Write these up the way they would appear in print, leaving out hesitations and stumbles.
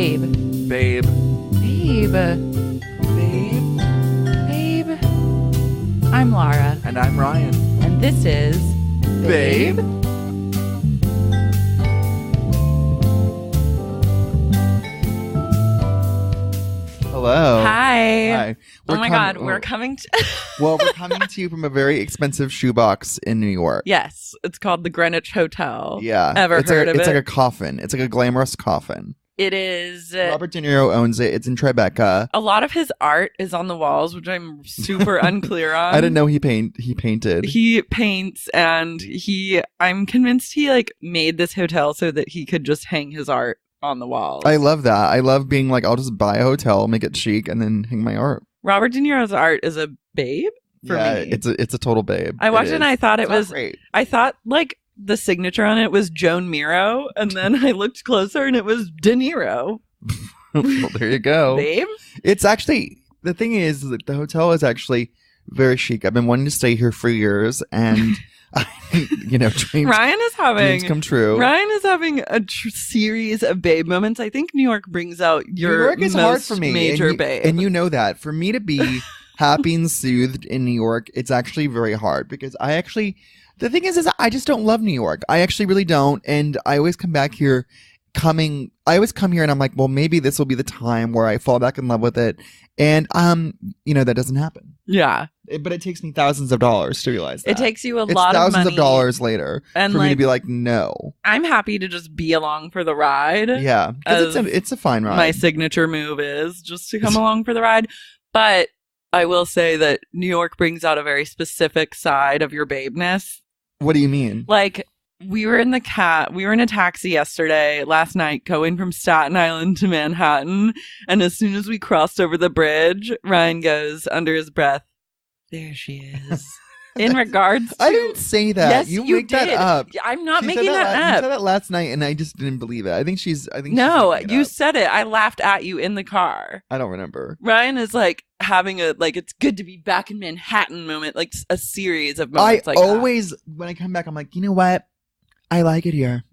Babe. Babe. Babe. Babe. Babe. I'm Lara. And I'm Ryan. And this is... Babe. Hello. Hi. Hi. Oh my God, we're coming to... Well, we're coming to you from a very expensive shoebox in New York. Yes, it's called the Greenwich Hotel. Yeah. Ever heard of it? It's like a coffin. It's like a glamorous coffin. It is... Robert De Niro owns it. It's in Tribeca. A lot of his art is on the walls, which I'm super unclear on. I didn't know he painted. He paints, and I'm convinced he like made this hotel so that he could just hang his art on the walls. I love that. I love being like, I'll just buy a hotel, make it chic, and then hang my art. Robert De Niro's art is a babe for me. It's a total babe. I watched it and I thought it was great. I thought like the signature on it was Joan Miro, and then I looked closer and it was De Niro. Well, there you go. Babe? It's actually, the thing is that the hotel is actually very chic. I've been wanting to stay here for years, and dreams come true. Ryan is having a series of babe moments. I think New York brings out your New York is most hard for me, major babe. And you know that. For me to be happy and soothed in New York, it's actually very hard because the thing is I just don't love New York. I actually really don't. And I always come back here I always come here and I'm like, well, maybe this will be the time where I fall back in love with it. And, that doesn't happen. Yeah. But it takes me thousands of dollars to realize that. It takes you it's lot of money. Thousands of dollars later and for me to be like, no. I'm happy to just be along for the ride. Yeah. Because it's a fine ride. My signature move is just to come along for the ride. But I will say that New York brings out a very specific side of your babeness. What do you mean? Like, we were in a taxi last night, going from Staten Island to Manhattan. And as soon as we crossed over the bridge, Ryan goes under his breath, "There she is." In regards to... I didn't say that. Yes, you you make that did. up. I'm not She making said that up. You said that last night and I just didn't believe it. I think she's No, making it you up. said it. I laughed at you in the car. I don't remember. Ryan is like having it's good to be back in Manhattan moment, like a series of moments like that. When I come back, I'm like, you know what? I like it here.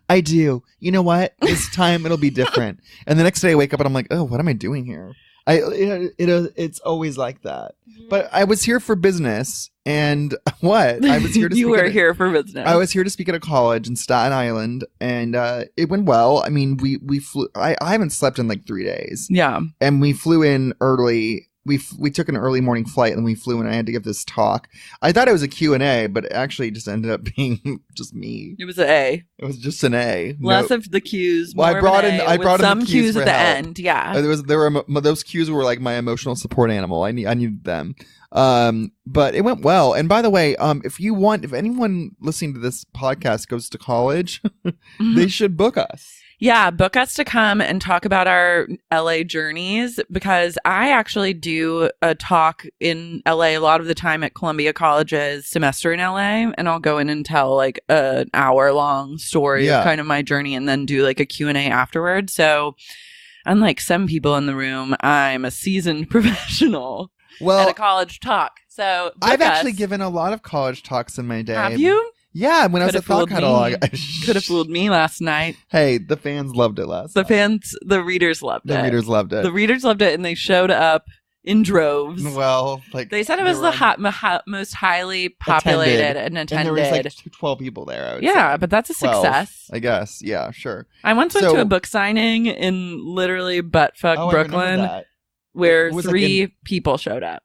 I do. You know what? This time it'll be different. And the next day I wake up and I'm like, oh, what am I doing here? It's always like that. But I was here for business, and what? I was here to here for business. I was here to speak at a college in Staten Island, and it went well. I mean, we flew. I haven't slept in like 3 days. Yeah, and we flew in early. We took an early morning flight, and we flew in. I had to give this talk. I thought it was a Q&A, but it actually just ended up being just me. It was an A. It was just an A. Less of the Q's. Well, more I brought of an A, in some the Q's at for the help. end. Yeah, those Q's were like my emotional support animal. I needed them. But it went well. And by the way, if anyone listening to this podcast goes to college, they should book us. Yeah, book us to come and talk about our LA journeys, because I actually do a talk in LA a lot of the time at Columbia College's semester in LA, and I'll go in and tell like an hour-long story of kind of my journey and then do like a Q&A afterwards. So unlike some people in the room, I'm a seasoned professional at a college talk. So I've actually given a lot of college talks in my day. Have you? Yeah, when I was at Thought Catalog. Could have fooled me last night. Hey, the fans loved it last night. The readers loved it. The readers loved it. The readers loved it, and they showed up in droves. Well, like they said it was the most highly populated and attended. And there was like 12 people there. I would say. But that's a 12, success. I guess. Yeah, sure. I once went to a book signing in literally buttfuck Brooklyn, where 3 people showed up.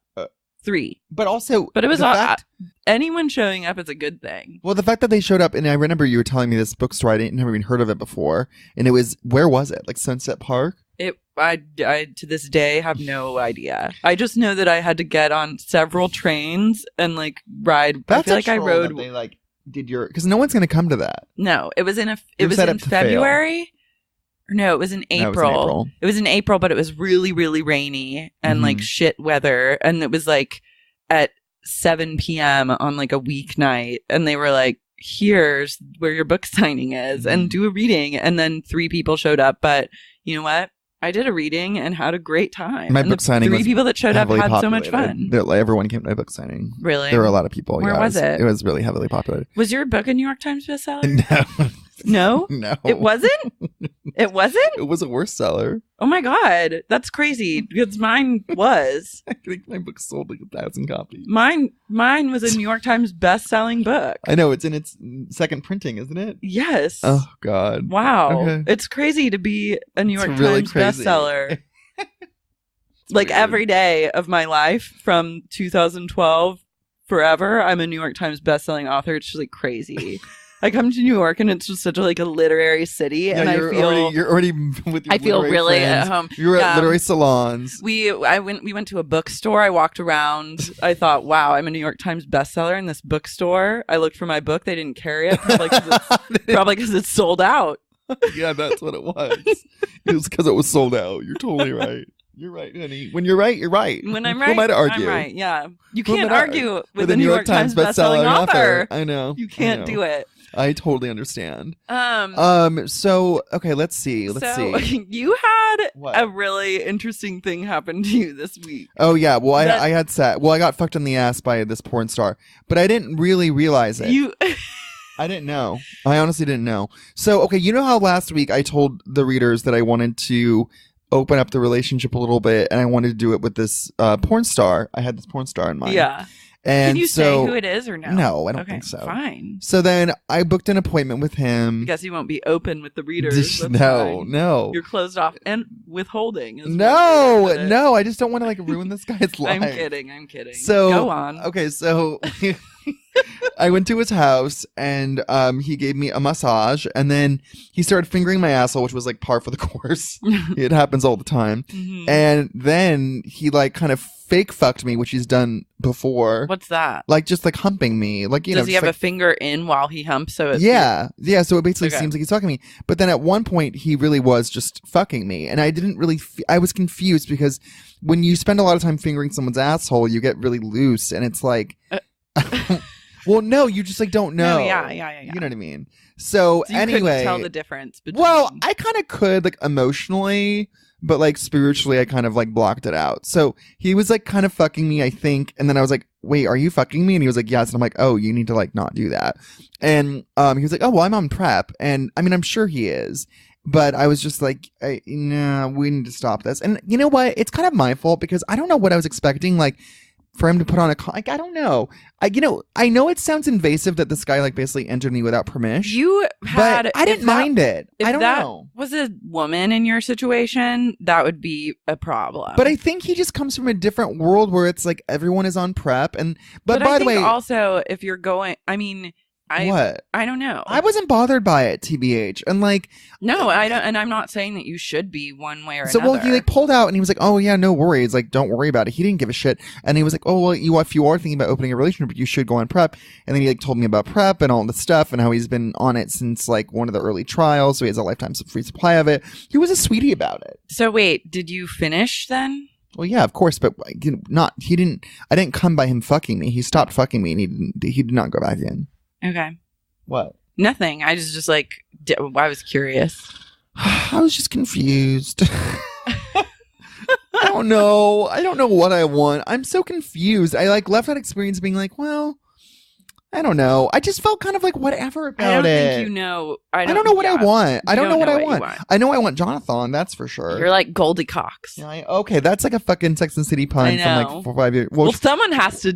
3. But it was anyone showing up is a good thing. Well, the fact that they showed up, and I remember you were telling me this bookstore, I never even heard of it before, and it was, where was it? Like Sunset Park? I to this day have no idea. I just know that I had to get on several trains and like ride. That's I feel like I rode. They like did because no one's going to come to that. No, it was in February. No, it was in April. It was in April, but it was really, really rainy and like shit weather. And it was like at 7 p.m. on like a weeknight. And they were like, here's where your book signing is and do a reading. And then 3 people showed up. But you know what? I did a reading and had a great time. My book signing 3 people that showed up had so much fun. Everyone came to my book signing. Really? There were a lot of people. Where was it? It was really heavily populated. Was your book a New York Times bestseller? No. No? No. It wasn't? It wasn't? It was a worst seller. Oh my God. That's crazy because mine was. I think my book sold like 1,000 copies. Mine was a New York Times best-selling book. I know. It's in its second printing, isn't it? Yes. Oh, God. Wow. Okay. It's crazy to be a New York really Times crazy. bestseller. Like weird. every day of my life from 2012 forever, I'm a New York Times bestselling author. It's just like crazy. I come to New York and it's just such a like a literary city, and I feel you're already with your I feel literary really friends. at home. You're at literary salons. We went to a bookstore. I walked around. I thought, wow, I'm a New York Times bestseller in this bookstore. I looked for my book. They didn't carry it probably because it's sold out. Yeah, that's what it was. It was because it was sold out. You're totally right. You're right, honey. When you're right, you're right. When I'm Who right, am I to argue? I'm right. Yeah, you Who am can't I to argue with a New York Times bestselling author. I know. You can't do it. I totally understand. So okay, let's see. You had What? a really interesting thing happen to you this week. Oh yeah. Well, I got fucked in the ass by this porn star, but I didn't really realize it. I didn't know. I honestly didn't know. So okay, you know how last week I told the readers that I wanted to open up the relationship a little bit, and I wanted to do it with this porn star. I had this porn star in mind. Yeah. And can you say who it is or no? No, I don't think so. Fine. So then I booked an appointment with him. I guess you won't be open with the readers. No. You're closed off and withholding. No. I just don't want to like ruin this guy's life. I'm kidding. So go on. Okay, so I went to his house and he gave me a massage, and then he started fingering my asshole, which was like par for the course. It happens all the time. Mm-hmm. And then he like kind of fake fucked me, which he's done before. What's that? Like just like humping me. Like Does he have a finger in while he humps? So it's yeah. So it basically seems like he's fucking me. But then at one point he really was just fucking me, and I didn't really. I was confused because when you spend a lot of time fingering someone's asshole, you get really loose, and it's like. Well, no, you just like don't know. No, yeah. You know what I mean? So you anyway, couldn't tell the difference between. Well, I kind of could like emotionally, but like spiritually, I kind of like blocked it out. So he was like kind of fucking me, I think, and then I was like, "Wait, are you fucking me?" And he was like, "Yes." And I'm like, "Oh, you need to like not do that." And he was like, "Oh, well, I'm on prep," and I mean, I'm sure he is. But I was just like, no, we need to stop this. And you know what? It's kind of my fault because I don't know what I was expecting. Like. For him to put on like, I don't know. I know it sounds invasive that this guy like basically entered me without permission. But I didn't mind it. I don't know. Was a woman in your situation, that would be a problem. But I think he just comes from a different world where it's like everyone is on prep. But by the way, also if you're going, I mean. What? I don't know. I wasn't bothered by it, TBH. And like, no, I don't. And I'm not saying that you should be one way or another. So, well, he like pulled out and he was like, "Oh yeah, no worries. Like, don't worry about it." He didn't give a shit. And he was like, "Oh well, if you are thinking about opening a relationship, you should go on prep." And then he like told me about prep and all this stuff and how he's been on it since like one of the early trials, so he has a lifetime free supply of it. He was a sweetie about it. So wait, did you finish then? Well, yeah, of course, but I didn't come by him fucking me. He stopped fucking me, and he did not go back in. Okay. What? Nothing. I just like, I was curious. I was just confused. I don't know. I don't know what I want. I'm so confused. I like left that experience being like, well, I don't know. I just felt kind of like whatever about it. I don't think you know. I don't know what I want. I don't know what I want. I know I want Jonathan. That's for sure. You're like Goldie Cox. Yeah, okay, that's like a fucking Sex and the City pun from like 4 or 5 years. Well, someone has to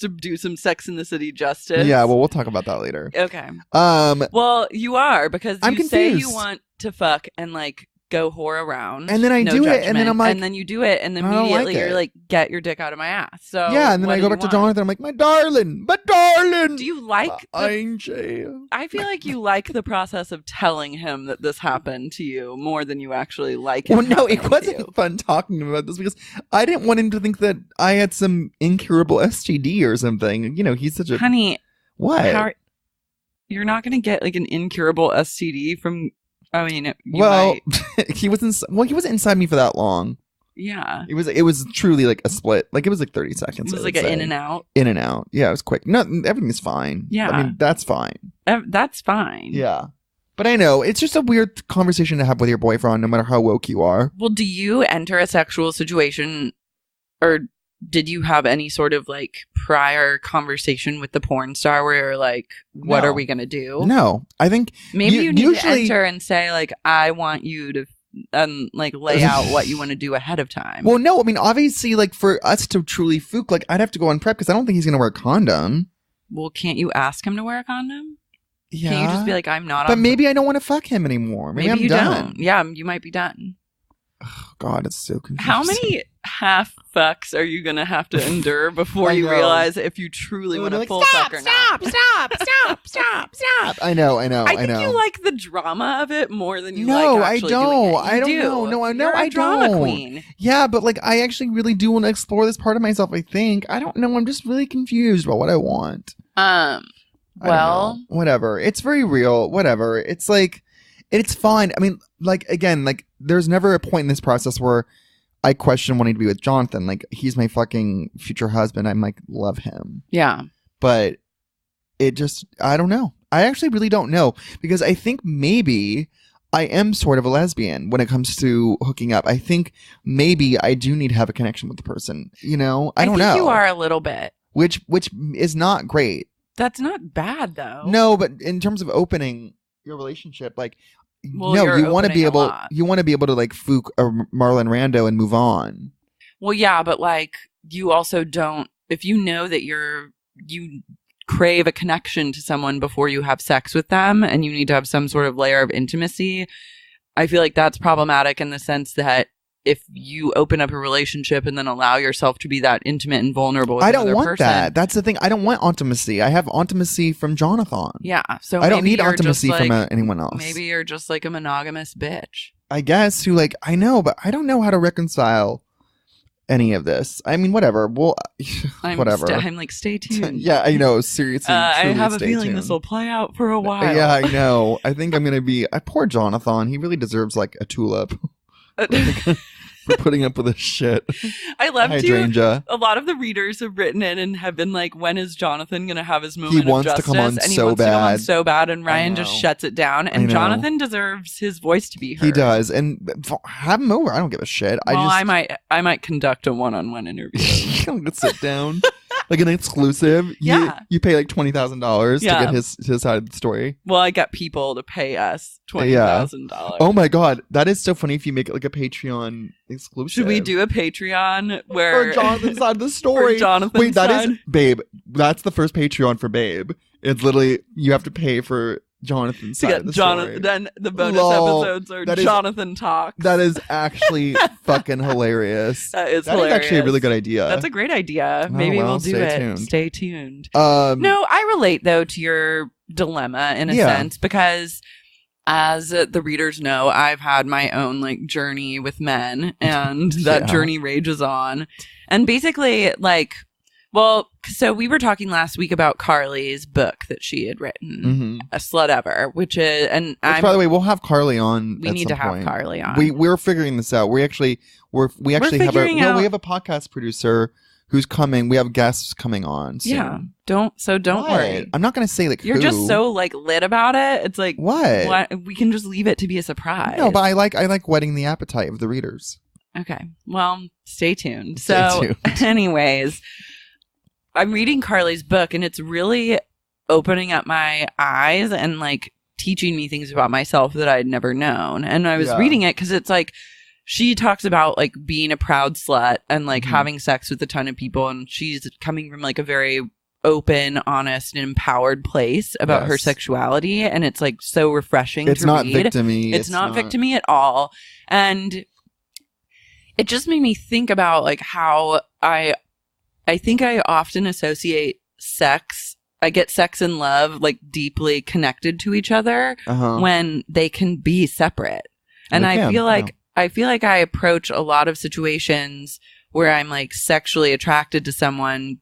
do some Sex and the City justice. Yeah, well, we'll talk about that later. Okay. Well, you are because you say you want to fuck and like go whore around, and then I do it, and then I'm like, and then you do it, and then immediately you're like, get your dick out of my ass. So yeah, and then I go back to Jonathan. I'm like, my darling. Do you like? I feel like you like the process of telling him that this happened to you more than you actually like it. Well, no, it wasn't fun talking about this because I didn't want him to think that I had some incurable STD or something. You know, he's such a honey. What? You're not going to get like an incurable STD from. I mean, he wasn't inside me for that long. Yeah. It was truly like a split. Like it was like 30 seconds. It was like an in and out. In and out. Yeah, it was quick. No, everything's fine. Yeah. I mean, that's fine. That's fine. Yeah. But I know it's just a weird conversation to have with your boyfriend, no matter how woke you are. Well, do you enter a sexual situation or did you have any sort of like prior conversation with the porn star where you're like, what No. are we going to do? No, I think Maybe you need usually, to enter and say like, I want you to like lay out what you want to do ahead of time. Well, no, I mean, obviously, like for us to truly fook, like I'd have to go on prep because I don't think he's going to wear a condom. Well, can't you ask him to wear a condom? Yeah. Can't you just be like, I'm not But on maybe I don't want to fuck him anymore. Maybe I'm you done. don't. Yeah, you might be done. Oh, God, it's so confusing. How many half fucks are you gonna have to endure before I you know. realize if you truly want to like, full fuck or not? Stop. I know. I think you like the drama of it more than you No, like I actually don't. doing it. I don't know. No, I know. You're a I drama don't. queen. Yeah, but like I actually really do want to explore this part of myself, I think. I don't know. I'm just really confused about what I want. I don't Well, know. Whatever. It's very real. Whatever. It's like, it's fine. I mean, like, again, like, there's never a point in this process where I question wanting to be with Jonathan. Like, he's my fucking future husband. I'm like, love him. yeah. But it just, I don't know. I actually really don't know because I think maybe I am sort of a lesbian when it comes to hooking up. I think maybe I do need to have a connection with the person. You know, I don't know. You are a little bit. Which is not great. That's not bad though. No, but in terms of opening your relationship, like, Well, no, you're you want to be opening a able, lot. you want to be able to like fook a Marlon Rando and move on. Well, yeah, but like you also don't. If you know that you crave a connection to someone before you have sex with them, and you need to have some sort of layer of intimacy, I feel like that's problematic in the sense that if you open up a relationship and then allow yourself to be that intimate and vulnerable with I don't another want person, that. That's the thing. I don't want intimacy. I have intimacy from Jonathan. Yeah, so I don't maybe need you're intimacy just from like, anyone else. Maybe you're just like a monogamous bitch. I guess who like I know, but I don't know how to reconcile any of this. I mean, whatever. Well, whatever. I'm like, stay tuned. Yeah, I know. Seriously, I truly have a stay feeling tuned. this will play out for a while. Yeah, I know. I think I'm gonna be. Poor Jonathan. He really deserves like a tulip for putting up with this shit. I love to. Hydrangea. A lot of the readers have written in and have been like, when is Jonathan going to have his moment wants of to justice? come on and he so wants to come on bad. so bad, and Ryan I just know. shuts it down. I And know. Jonathan deserves his voice to be heard. He does, and have him over. I don't give a shit. I might conduct a one-on-one interview. I'm gonna sit down like an exclusive. Yeah. you pay like $20,000 to Yeah. get his side of the story. Well, I get people to pay us $20,000. Oh my god, that is so funny if you make it like a Patreon exclusive. Should we do a Patreon for where Jonathan's side of the story? For Jonathan's Wait, that is side? Babe. That's the first Patreon for Babe. It's literally you have to pay for Jonathan's to side of get the Jonathan? story. Then the bonus Lol. episodes are That is- Jonathan talks. That is actually fucking hilarious. That is That is hilarious. actually a really good idea. That's a great idea. Oh, Maybe well, we'll do stay it. tuned. Stay tuned. No, No, I relate though to your dilemma in a Yeah. sense because as the readers know, I've had my own like journey with men and that Yeah. journey rages on. And basically like, well, so we were talking last week about Carly's book that she had written, A Slut Ever, which is, and Which, by the way, we'll have Carly on. we at need some to have point. Carly on. We're figuring this out. We actually have a figuring no. out- We have a podcast producer who's coming. We have guests coming on. Soon. yeah. Don't What? worry. I'm not going to say like You're who. just so like lit about it. It's like, What? we can just leave it to be a surprise. No, but I like whetting the appetite of the readers. Okay. Well, stay tuned. Stay So, tuned. anyways, I'm reading Carly's book and it's really opening up my eyes and like teaching me things about myself that I'd never known. And I was Yeah. reading it because it's like she talks about like being a proud slut and like Mhm. having sex with a ton of people. And she's coming from like a very open, honest, and empowered place about her Yes. sexuality. And it's like so refreshing It's to not read. victim-y. It's not victim-y at all. And it just made me think about like how I think I often associate sex. I get sex and love like deeply connected to each other Uh-huh. when they can be separate. And They I can, feel yeah. like I approach a lot of situations where I'm like sexually attracted to someone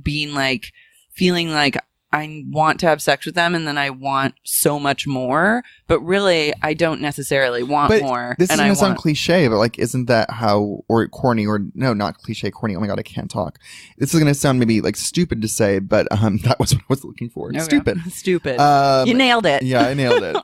being like feeling like I want to have sex with them and then I want so much more, but really I don't necessarily want But more. This is and gonna I sound want cliche, but like, isn't that how, or corny, or no, not cliche, corny? Oh my god, I can't talk. This is gonna sound maybe like stupid to say, but that was what I was looking for. Okay. Stupid. Stupid. Um, You nailed it. Yeah, I nailed it.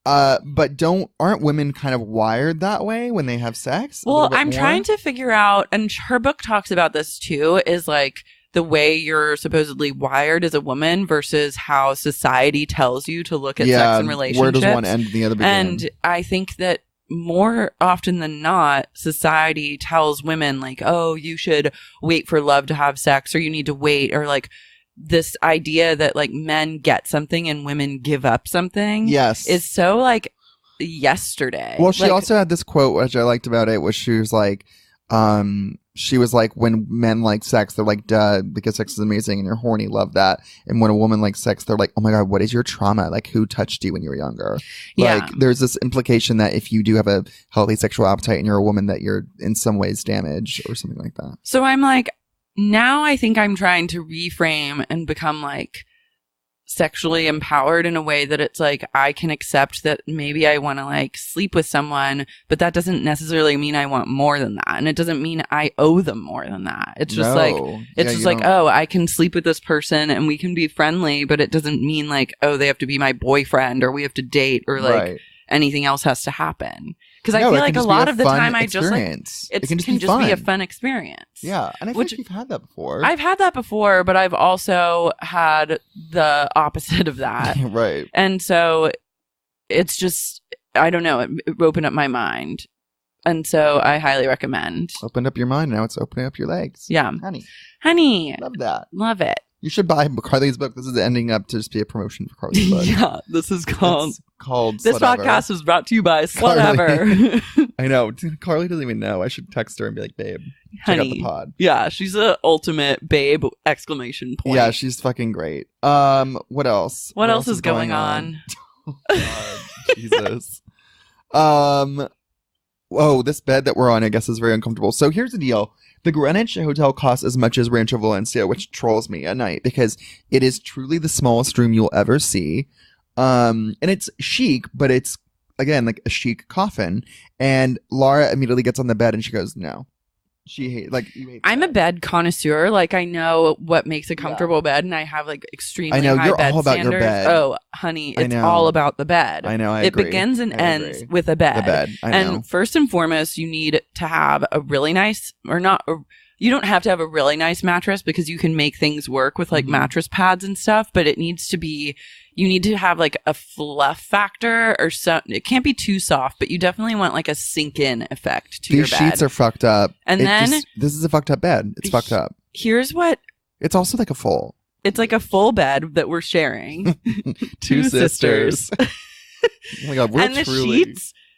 But aren't women kind of wired that way when they have sex? Well, I'm trying to figure out, and her book talks about this too, is like the way you're supposedly wired as a woman versus how society tells you to look at sex and relationships. Where does one end and the other begin? And I think that more often than not, society tells women like, oh, you should wait for love to have sex, or you need to wait, or like this idea that like men get something and women give up something. Yes. Is so like yesterday. Well, she also had this quote, which I liked about it, which she was like, when men like sex, they're like, duh, because sex is amazing and you're horny, love that. And when a woman likes sex, they're like, oh my God, what is your trauma? Like, who touched you when you were younger? Yeah. Like, there's this implication that if you do have a healthy sexual appetite and you're a woman, that you're in some ways damaged or something like that. So I'm like, now I think I'm trying to reframe and become like sexually empowered in a way that it's like I can accept that maybe I want to like sleep with someone, but that doesn't necessarily mean I want more than that, and it doesn't mean I owe them more than that. It's just oh, I can sleep with this person and we can be friendly, but it doesn't mean like, oh, they have to be my boyfriend or we have to date or like anything else has to happen. Because I feel like a lot of the time I just like it can just be a fun experience. Yeah, and I think you've had that before. I've had that before, but I've also had the opposite of that. Right. And so it's just, I don't know, it opened up my mind. And so I highly recommend. Opened up your mind, now it's opening up your legs. Yeah. Honey. Love that. Love it. You should buy Carly's book. This is ending up to just be a promotion for Carly's book. Yeah, this is called This podcast is brought to you by Slutever. I know. Carly doesn't even know. I should text her and be like, babe, check out the pod. Yeah, she's the ultimate babe ! Exclamation point. Yeah, she's fucking great. What else? What else is going on? Oh, God, Jesus. This bed that we're on, I guess, is very uncomfortable. So here's the deal. The Greenwich Hotel costs as much as Rancho Valencia, which trolls me at night because it is truly the smallest room you'll ever see. And it's chic, but it's, again, like a chic coffin. And Lara immediately gets on the bed and she goes, no. She hates, like, you hate I'm a bed connoisseur. Like, I know what makes a comfortable bed, and I have like extremely high you're bed all about standards. your bed. Oh, honey, it's all about the bed. I know. I agree. It begins and ends with a bed. The bed. I know. And first and foremost, you need to have a really nice, or not. You don't have to have a really nice mattress because you can make things work with like mattress pads and stuff. But it needs to be. You need to have like a fluff factor, or so. It can't be too soft, but you definitely want like a sink-in effect to your bed. These sheets are fucked up. And this is a fucked up bed. It's fucked up. Here's what. It's also like a full. It's like a full bed that we're sharing. Two sisters. Oh my God, we're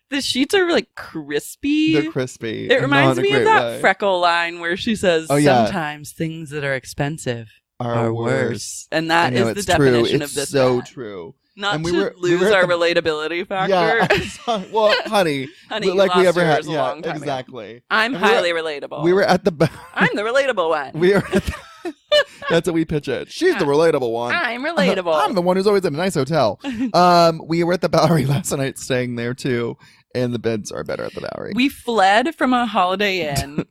the sheets are like crispy. They're crispy. It reminds me of that Freckle line where she says, sometimes things that are expensive are worse. And that is the definition of this. It's so true. Not to lose our relatability factor. Yeah. Well, honey, like we ever had. Yeah, exactly. I'm highly relatable. We were at the. I'm the relatable one. We were at that's what we pitch it. She's the relatable one. I'm relatable. I'm the one who's always in a nice hotel. We were at the Bowery last night staying there too, and the beds are better at the Bowery. We fled from a Holiday Inn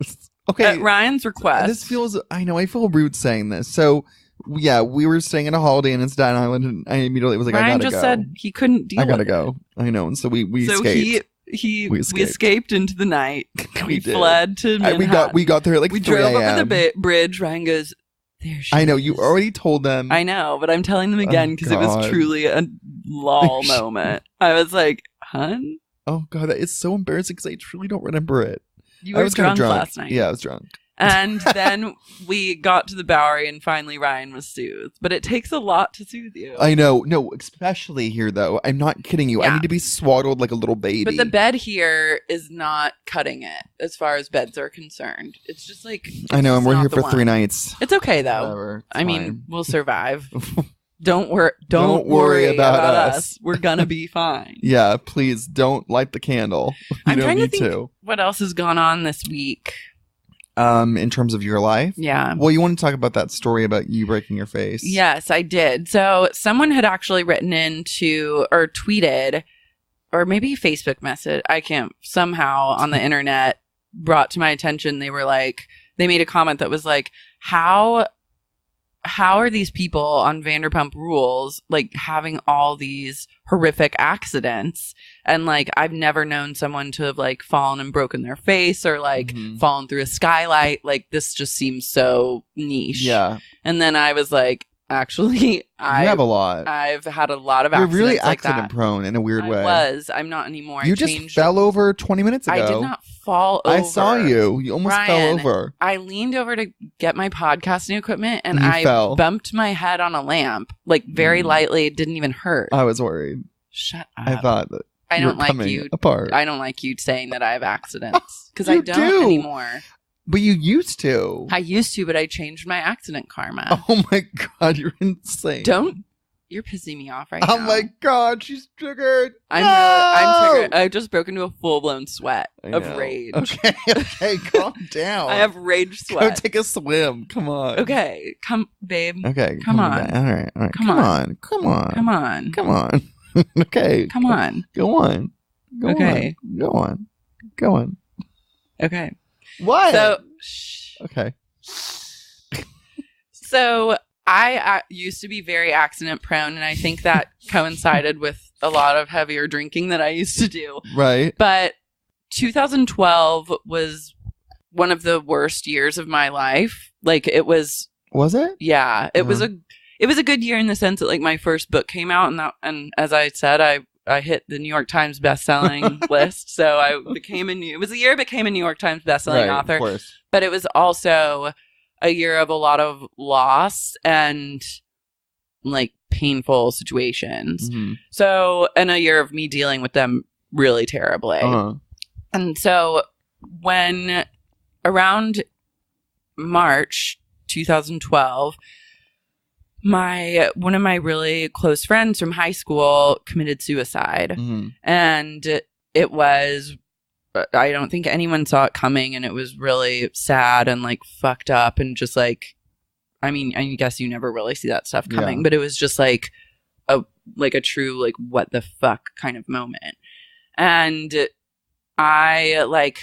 at Ryan's request. This feels, I know, I feel rude saying this. So, yeah, we were staying at a Holiday Inn in Staten Island, and I immediately was like, Ryan I gotta go. just said he couldn't deal with it. I gotta go. I know, and so we escaped. We escaped into the night. We fled to Manhattan. We got there at like 3 drove over the bridge. Ryan goes, there she I know, is. you already told them. I know, but I'm telling them again because it was truly a lol moment. I was like, hun? Oh God, that is so embarrassing because I truly don't remember it. You were drunk last night. Yeah, I was drunk. And then we got to the Bowery and finally Ryan was soothed. But it takes a lot to soothe you. I know. No, especially here though. I'm not kidding you. Yeah. I need to be swaddled like a little baby. But the bed here is not cutting it as far as beds are concerned. It's just like... I know, and we're here for 3 nights. It's okay though. Whatever, I mean, we'll survive. Don't worry about us. We're gonna be fine. Yeah, please don't light the candle. I'm trying to think what else has gone on this week. In terms of your life? Yeah. Well, you want to talk about that story about you breaking your face? Yes, I did. So someone had actually written into or tweeted or maybe Facebook message. I can't somehow on the internet brought to my attention. They were like, they made a comment that was like, how how are these people on Vanderpump Rules like having all these horrific accidents? And like, I've never known someone to have like fallen and broken their face or like fallen through a skylight. Like, this just seems so niche. Yeah. And then I was like, actually, you have a lot. I've had a lot of You're accidents. really like accident prone in a weird way. I'm not anymore. You just fell over 20 minutes ago. I did not fall over. I saw you. You almost fell over. I leaned over to get my podcasting equipment and You I fell. bumped my head on a lamp, like very lightly. It didn't even hurt. I was worried. Shut up. I thought that I don't like you. Apart. I don't like you saying that I have accidents because You I don't do. anymore. But you used to. I used to, but I changed my accident karma. Oh my God, you're insane. You're pissing me off right now. Oh my God, she's triggered. I'm triggered. I've just broken into a full-blown sweat of rage. Okay, calm down. I have rage sweat. Go take a swim. Come on. Okay, come, babe. Okay, come on. All right. Come on. Come on. Okay. Come on. Go on. Go on. Okay. What? So, okay. So I used to be very accident prone, and I think that coincided with a lot of heavier drinking that I used to do. Right. But 2012 was one of the worst years of my life. Like, it was. Was it? Yeah. It was a good year in the sense that like my first book came out, and as I said, I hit the New York Times bestselling list. So it was a year I became a New York Times bestselling author. Of course. But it was also a year of a lot of loss and like painful situations. Mm-hmm. So, and a year of me dealing with them really terribly. And so when around March 2012, one of my really close friends from high school committed suicide. And it was, I don't think anyone saw it coming, and it was really sad and like fucked up and just like, I mean, I guess you never really see that stuff coming, but it was just like a true like what the fuck kind of moment. And I like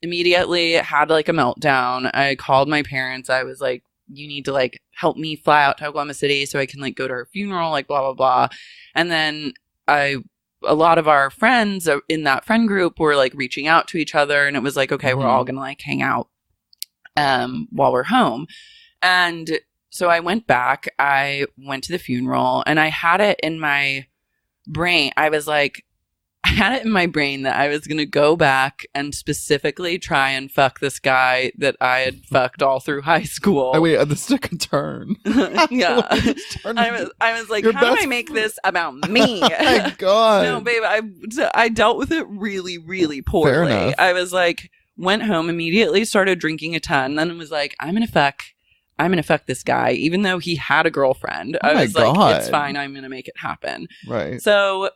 immediately had like a meltdown. I called my parents. I was like, you need to like help me fly out to Oklahoma City so I can like go to her funeral, like blah, blah, blah. And then a lot of our friends in that friend group were like reaching out to each other, and it was like, okay, we're all going to like hang out while we're home. And so I went back, I went to the funeral, and I had it in my brain. I had it in my brain that I was going to go back and specifically try and fuck this guy that I had fucked all through high school. Oh, wait, this took a turn. Yeah. I was like, how do I make this about me? Oh my God. No, babe, I dealt with it really, really poorly. Fair enough. I was like, went home, immediately started drinking a ton, then was like, I'm going to fuck this guy, even though he had a girlfriend. Oh I was God. like, it's fine. I'm going to make it happen. Right. So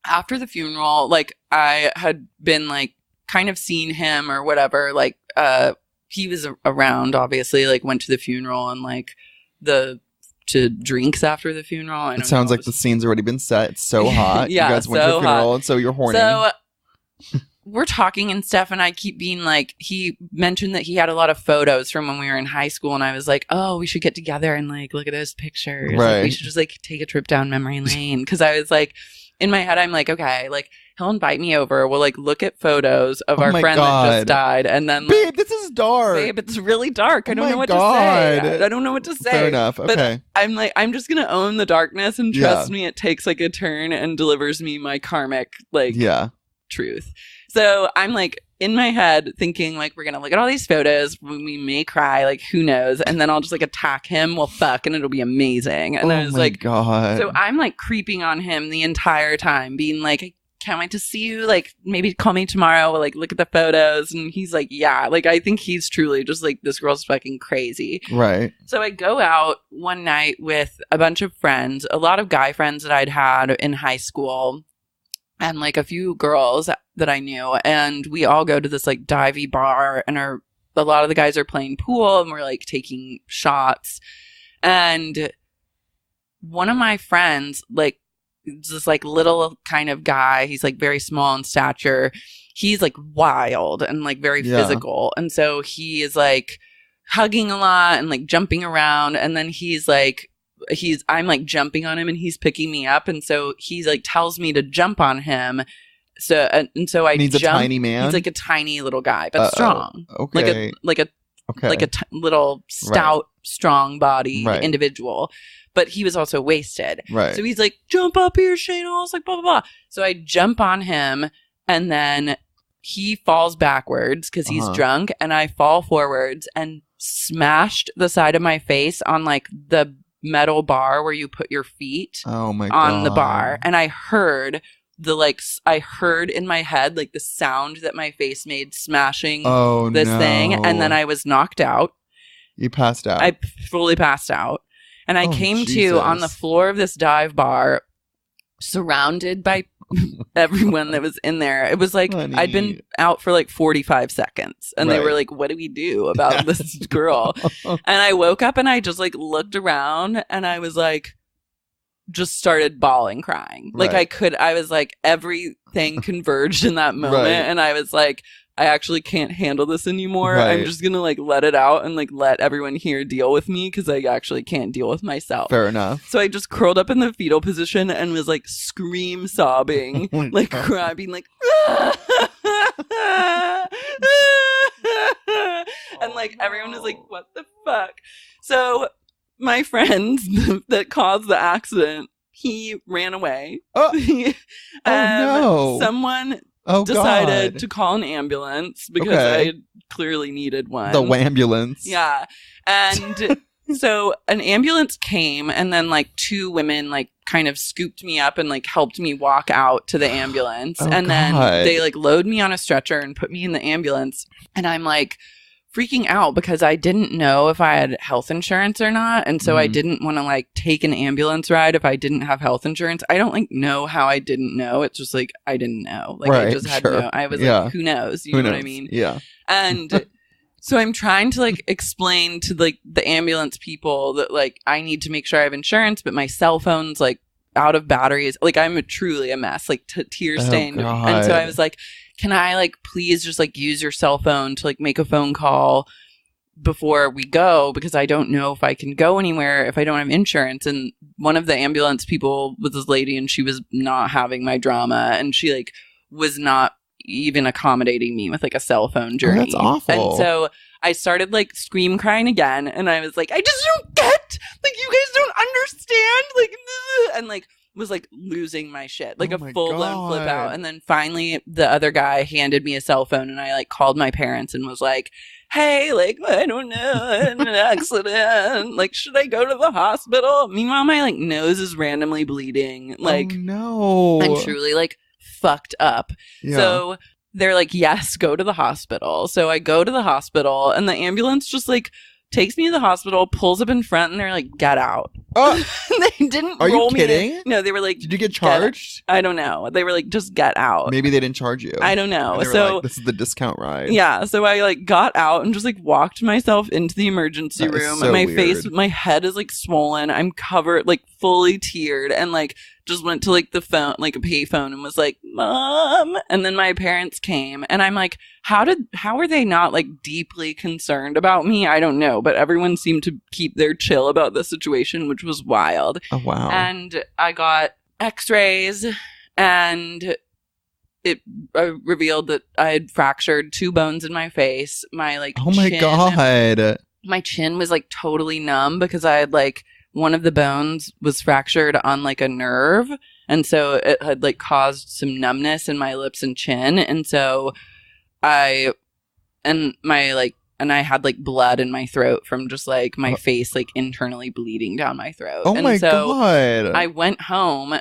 after the funeral, like I had been like kind of seen him or whatever, like he was around, obviously, like went to the funeral and like to drinks after the funeral. It sounds like the scene's already been set. It's so hot. Yeah, you guys went to the funeral, and so you're horny. So we're talking and stuff, and I keep being like, he mentioned that he had a lot of photos from when we were in high school, and I was like, oh, we should get together and like look at those pictures. Right. Like, we should just like take a trip down memory lane, because I was like, in my head, I'm like, okay, like he'll invite me over. We'll like look at photos of our friend that just died, and then babe, this is dark. Babe, it's really dark. I don't know what to say. I don't know what to say. Fair enough. Okay. But I'm like, I'm just gonna own the darkness, and trust me, it takes like a turn and delivers me my karmic like truth. So I'm like in my head thinking like, we're gonna look at all these photos, we may cry, like who knows, and then I'll just like attack him, we'll fuck, and it'll be amazing. And I was like, God. So I'm like creeping on him the entire time, being like, I can't wait to see you, like maybe call me tomorrow, we'll like look at the photos. And he's like, yeah, like I think he's truly just like, this girl's fucking crazy. Right. So I go out one night with a bunch of friends, a lot of guy friends that I'd had in high school, and like a few girls that I knew, and we all go to this like divey bar, and a lot of the guys are playing pool, and we're like taking shots. And one of my friends, like this like little kind of guy, he's like very small in stature, he's like wild and like very physical, and so he is like hugging a lot and like jumping around. And then I'm like jumping on him and he's picking me up. And so he like tells me to jump on him. So, and so I He's jump. a tiny man? He's like a tiny little guy, but strong. Okay. Like a little stout, strong body individual. But he was also wasted. Right. So he's like, jump up here, Schoenhals, like blah, blah, blah. So I jump on him and then he falls backwards because he's drunk and I fall forwards and smashed the side of my face on like the metal bar where you put your feet on the bar. And I heard in my head like the sound that my face made smashing this thing. And then I was knocked out. You passed out. I fully passed out. And I came to on the floor of this dive bar, surrounded by everyone that was in there. It was like, honey, I'd been out for like 45 seconds. And they were like, what do we do about this girl? And I woke up and I just like looked around and I was like, just started bawling, crying. Like I was like, everything converged in that moment. And I was like, I actually can't handle this anymore. I'm just going to like let it out and like let everyone here deal with me because I actually can't deal with myself. Fair enough. So I just curled up in the fetal position and was like sobbing, like crying, like, and like everyone was like, what the fuck? So my friend that caused the accident, he ran away. No. Someone decided to call an ambulance because I clearly needed one. The ambulance. Yeah. And so an ambulance came and then like two women like kind of scooped me up and like helped me walk out to the ambulance. Then they like load me on a stretcher and put me in the ambulance. And I'm like freaking out because I didn't know if I had health insurance or not. And so I didn't want to like take an ambulance ride if I didn't have health insurance. I don't like know how I didn't know. It's just like, I didn't know. Like I just had to know. I was like, who knows? You know what I mean? Yeah. And so I'm trying to like explain to like the ambulance people that like I need to make sure I have insurance, but my cell phone's like out of batteries. Like I'm truly a mess, like tear stained. And so I was like, can I like please just like use your cell phone to like make a phone call before we go because I don't know if I can go anywhere if I don't have insurance. And one of the ambulance people was this lady and she was not having my drama and she like was not even accommodating me with like a cell phone journey. That's awful. And so I started like scream crying again and I was like, I just don't get, like you guys don't understand, like, and like was like losing my shit, like a full-blown flip out. And then finally the other guy handed me a cell phone and I like called my parents and was like, hey, like I don't know, I had an accident, like should I go to the hospital? Meanwhile my like nose is randomly bleeding, like I'm truly like fucked up. So they're like, yes, go to the hospital. So I go to the hospital and the ambulance just like takes me to the hospital, pulls up in front, and they're like, get out. They didn't Are roll you me kidding? in. No, they were like, did you get charged? I don't know. They were like, just get out. Maybe they didn't charge you. I don't know. So like, this is the discount ride. Yeah. So I like got out and just like walked myself into the emergency room. So and my weird. face, my head is like swollen. I'm covered, like fully teared, and like just went to like the phone, like a pay phone, and was like, Mom. And then my parents came and I'm like, how are they not like deeply concerned about me? I don't know. But everyone seemed to keep their chill about the situation, which was wild. Oh, wow. And I got x-rays and it revealed that I had fractured 2 bones in my face. My like, oh my God. My chin was like totally numb because I had like, one of the bones was fractured on like a nerve. And so it had like caused some numbness in my lips and chin. And so I had like blood in my throat from just like my face like internally bleeding down my throat. Oh my God. I went home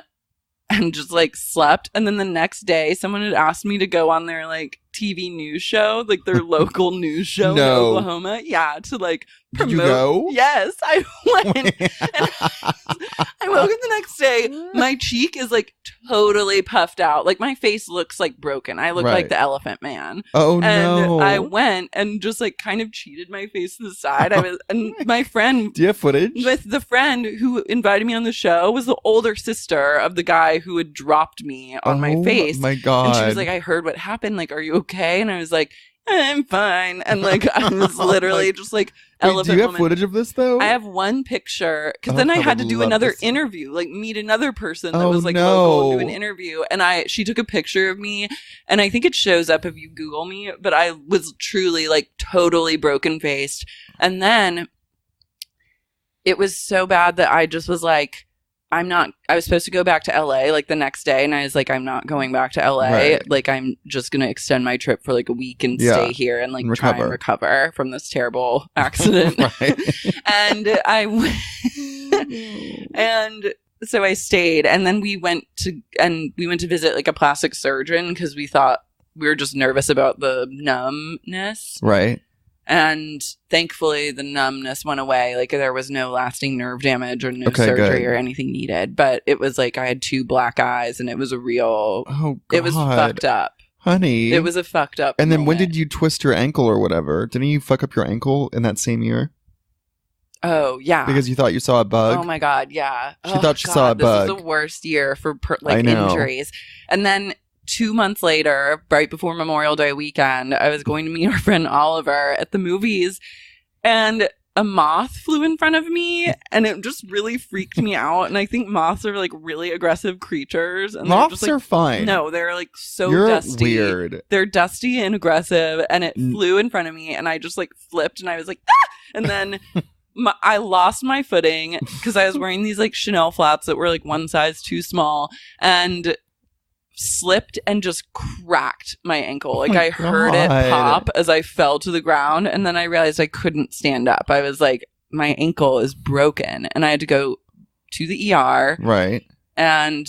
and just like slept. And then the next day someone had asked me to go on their like TV news show, like their local news show in Oklahoma. Yeah, to like promote. Did you go? Yes, I went. And I woke up the next day. My cheek is like totally puffed out. Like my face looks like broken. I look like the Elephant Man. Oh, and no. I went and just like kind of cheated my face to the side. And my friend. Do you have footage? With the friend who invited me on the show was the older sister of the guy who had dropped me on my face. Oh my God. And she was like, I heard what happened. Like, are you okay? And I was like, I'm fine. And like, I was literally just like elephant do you have woman. footage of this though? I have one picture because Oh, then I I had would to do love another this. interview, like meet another person that Oh, was like no. local and do an interview. And she took a picture of me, and I think it shows up if you Google me, but I was truly like totally broken faced. And then it was so bad that I just was like, I was supposed to go back to LA like the next day, and I was like, I'm not going back to LA. Right. Like, I'm just going to extend my trip for like a week and Yeah. stay here and like And try and recover from this terrible accident. Right. And and so I stayed, and then we went to visit like a plastic surgeon because we thought we were just nervous about the numbness. Right. And thankfully, the numbness went away. Like, there was no lasting nerve damage or no Okay, surgery good. or anything needed. But it was like I had 2 black eyes, and it was a real. Oh, God. It was fucked up. Honey. It was a fucked up. And then when moment. did you twist your ankle or whatever? Didn't you fuck up your ankle in that same year? Oh, yeah. Because you thought you saw a bug? Oh my God, yeah. She thought she saw a bug. This was the worst year for I know. injuries. And then 2 months later, right before Memorial Day weekend, I was going to meet our friend Oliver at the movies, and a moth flew in front of me, and it just really freaked me out. And I think moths are like really aggressive creatures. And Moths just, like, are fine. No, they're like so You're dusty. weird. They're dusty and aggressive, and it flew in front of me, and I just like flipped, and I was like, ah! And then I lost my footing because I was wearing these like Chanel flats that were like one size too small, and slipped and just cracked my ankle. Like, I heard it pop as I fell to the ground, and then I realized I couldn't stand up. I was like, my ankle is broken, and I had to go to the ER. Right. And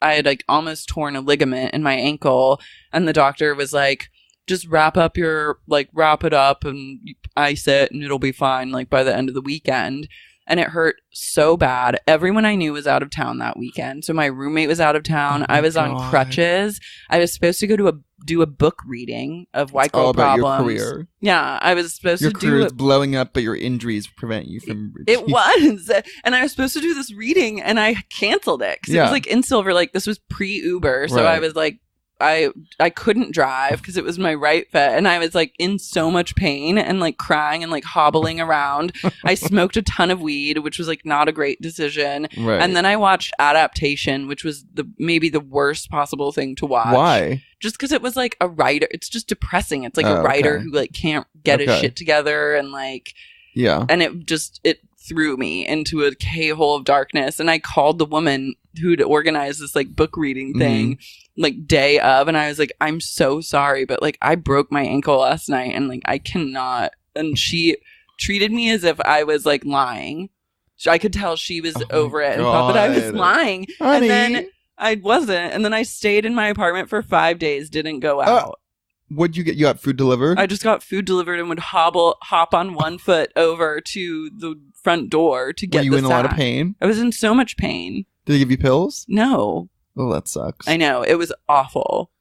I had like almost torn a ligament in my ankle, and the doctor was like, just wrap it up and ice it, and it'll be fine like by the end of the weekend. And it hurt so bad. Everyone I knew was out of town that weekend. So my roommate was out of town. I was on crutches. I was supposed to go to do a book reading of White Girl Problems. Your career. Yeah, I was supposed your to do career is blowing up, but your injuries prevent you from. It was, and I was supposed to do this reading, and I canceled it because it was like in Silver. Like, this was pre-Uber, so I was like, I couldn't drive because it was my right foot, and I was like in so much pain and like crying and like hobbling around. I smoked a ton of weed, which was like not a great decision. Right. And then I watched Adaptation, which was maybe the worst possible thing to watch. Why? Just because it was like a writer. It's just depressing. It's like a writer who like can't get his shit together, and like and it threw me into a K-hole of darkness. And I called the woman who'd organized this like book reading thing like day of, and I was like, I'm so sorry, but like I broke my ankle last night, and like I cannot. And she treated me as if I was like lying. So I could tell she was over it and thought that I was lying. Honey. And then I wasn't. And then I stayed in my apartment for 5 days, didn't go out. What'd you get? You got food delivered? I just got food delivered and would hop on one foot over to the front door to get the Were you in a lot of sack. pain? I was in so much pain. Did they give you pills? No. Oh, that sucks. I know. It was awful.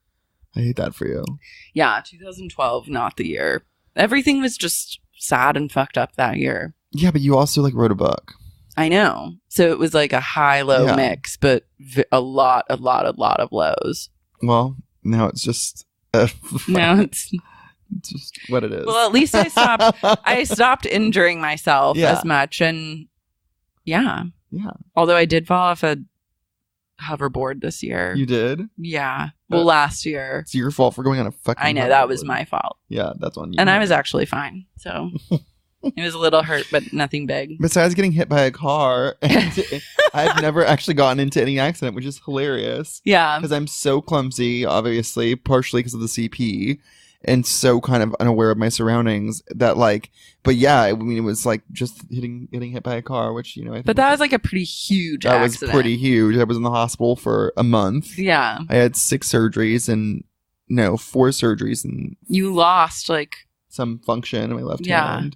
I hate that for you. Yeah, 2012, not the year. Everything was just sad and fucked up that year. Yeah, but you also like wrote a book. I know. So it was like a high-low mix, but a lot of lows. Well, now it's just... now it's just what it is. Well, at least I stopped injuring myself as much, and yeah. Although I did fall off a hoverboard this year. You did? Yeah. Well, last year. It's your fault for going on a fucking I know, hoverboard. that was my fault. Yeah, that's on you. And I was actually fine. So it was a little hurt, but nothing big. Besides getting hit by a car, I've never actually gotten into any accident, which is hilarious. Yeah. Because I'm so clumsy, obviously, partially because of the CP, and so kind of unaware of my surroundings that like, but yeah, I mean, it was like just getting hit by a car, which, you know, I think but that was like a pretty huge accident. That was pretty huge. I was in the hospital for a month. Yeah. I had 4 surgeries and you lost like some function in my left hand.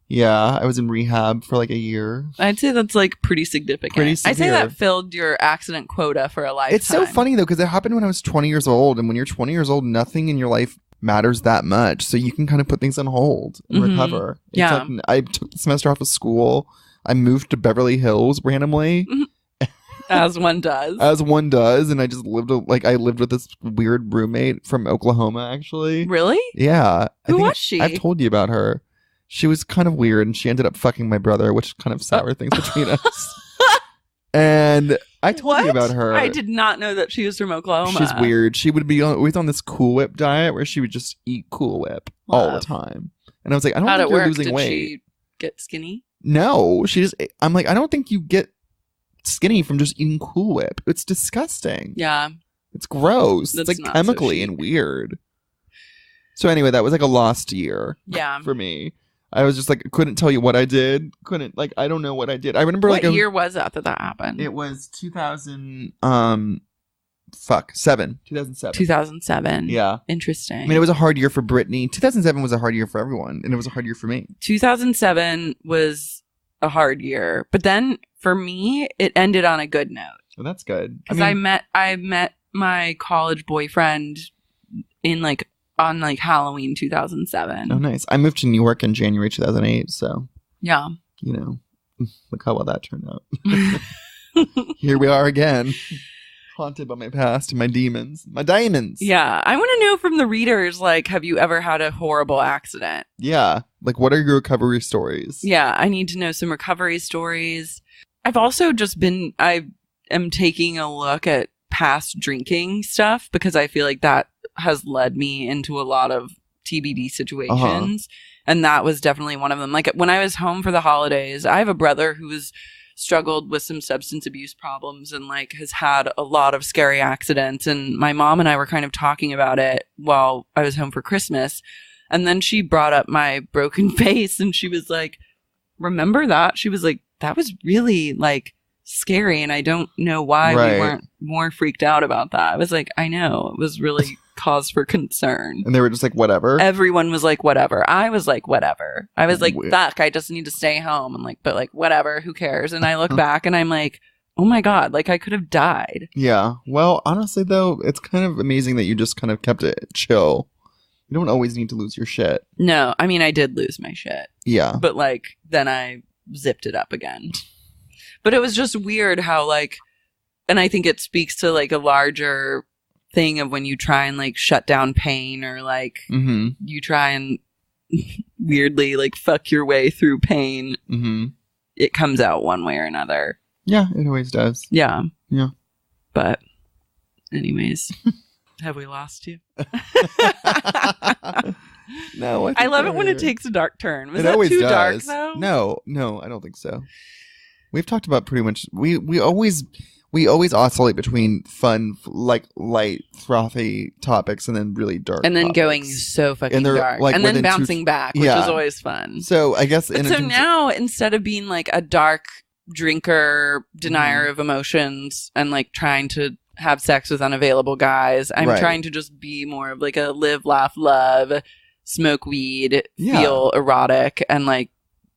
Yeah, I was in rehab for like a year. I'd say that's like pretty significant. I'd say that filled your accident quota for a lifetime. It's so funny though, because it happened when I was 20 years old, and when you're 20 years old, nothing in your life matters that much, so you can kind of put things on hold and recover. It's like, I took the semester off of school. I moved to Beverly Hills randomly. As one does. And I just lived with this weird roommate from Oklahoma, actually. Really? Yeah. Who was she? I've told you about her. She was kind of weird, and she ended up fucking my brother, which kind of soured things between us. And I told you about her. I did not know that she was from Oklahoma. She's weird. She would be always on this Cool Whip diet where she would just eat Cool Whip all the time. And I was like, I don't think you're losing weight. Did she get skinny? No, I'm like, I don't think you get skinny from just eating Cool Whip. It's disgusting. Yeah. It's gross. That's it's like chemically and weird. So anyway, that was like a lost year. Yeah. For me. I was just like, couldn't tell you what I did. I don't know what I did. I remember what year was that happened? It was 2007. 2007. Yeah. Interesting. I mean, it was a hard year for Britney. 2007 was a hard year for everyone, and it was a hard year for me. 2007 was a hard year, but then for me, it ended on a good note. Well, that's good. Because I met my college boyfriend on Halloween 2007. Oh, nice. I moved to New York in January 2008, so yeah, look how well that turned out. Here we are again. Haunted by my past and my demons. My diamonds. Yeah. I want to know from the readers, have you ever had a horrible accident? Yeah. What are your recovery stories? Yeah. I need to know some recovery stories. I've also I am taking a look at past drinking stuff because I feel like that has led me into a lot of TBD situations. And that was definitely one of them. When I was home for the holidays, I have a brother who was struggled with some substance abuse problems and has had a lot of scary accidents. And my mom and I were kind of talking about it while I was home for Christmas. And then she brought up my broken face and she was like, remember that? She was like, that was really scary. And I don't know why we weren't more freaked out about that. I was like, I know, it was really cause for concern. And they were just like, whatever. Everyone was like, whatever. I was like, whatever. I was like, fuck, I just need to stay home. I'm like, but whatever, who cares? And I look back and I'm like, oh my God, I could have died. Yeah. Well, honestly though, it's kind of amazing that you just kind of kept it chill. You don't always need to lose your shit. No, I mean, I did lose my shit. Yeah. But then I zipped it up again. But it was just weird how and I think it speaks to a larger thing of when you try and shut down pain or you try and weirdly fuck your way through pain. Mm-hmm. It comes out one way or another. Yeah, it always does. Yeah. Yeah. But anyways, have we lost you? No, I love it when it takes a dark turn. Was it that always too does. dark though? No, I don't think so. We've talked about pretty much we always oscillate between fun, light, frothy topics and then really dark and then topics. Going so fucking dark. And then bouncing back, which is always fun. So I guess now instead of being a dark drinker, denier of emotions and trying to have sex with unavailable guys, I'm trying to just be more of a live, laugh, love, smoke weed, feel erotic, and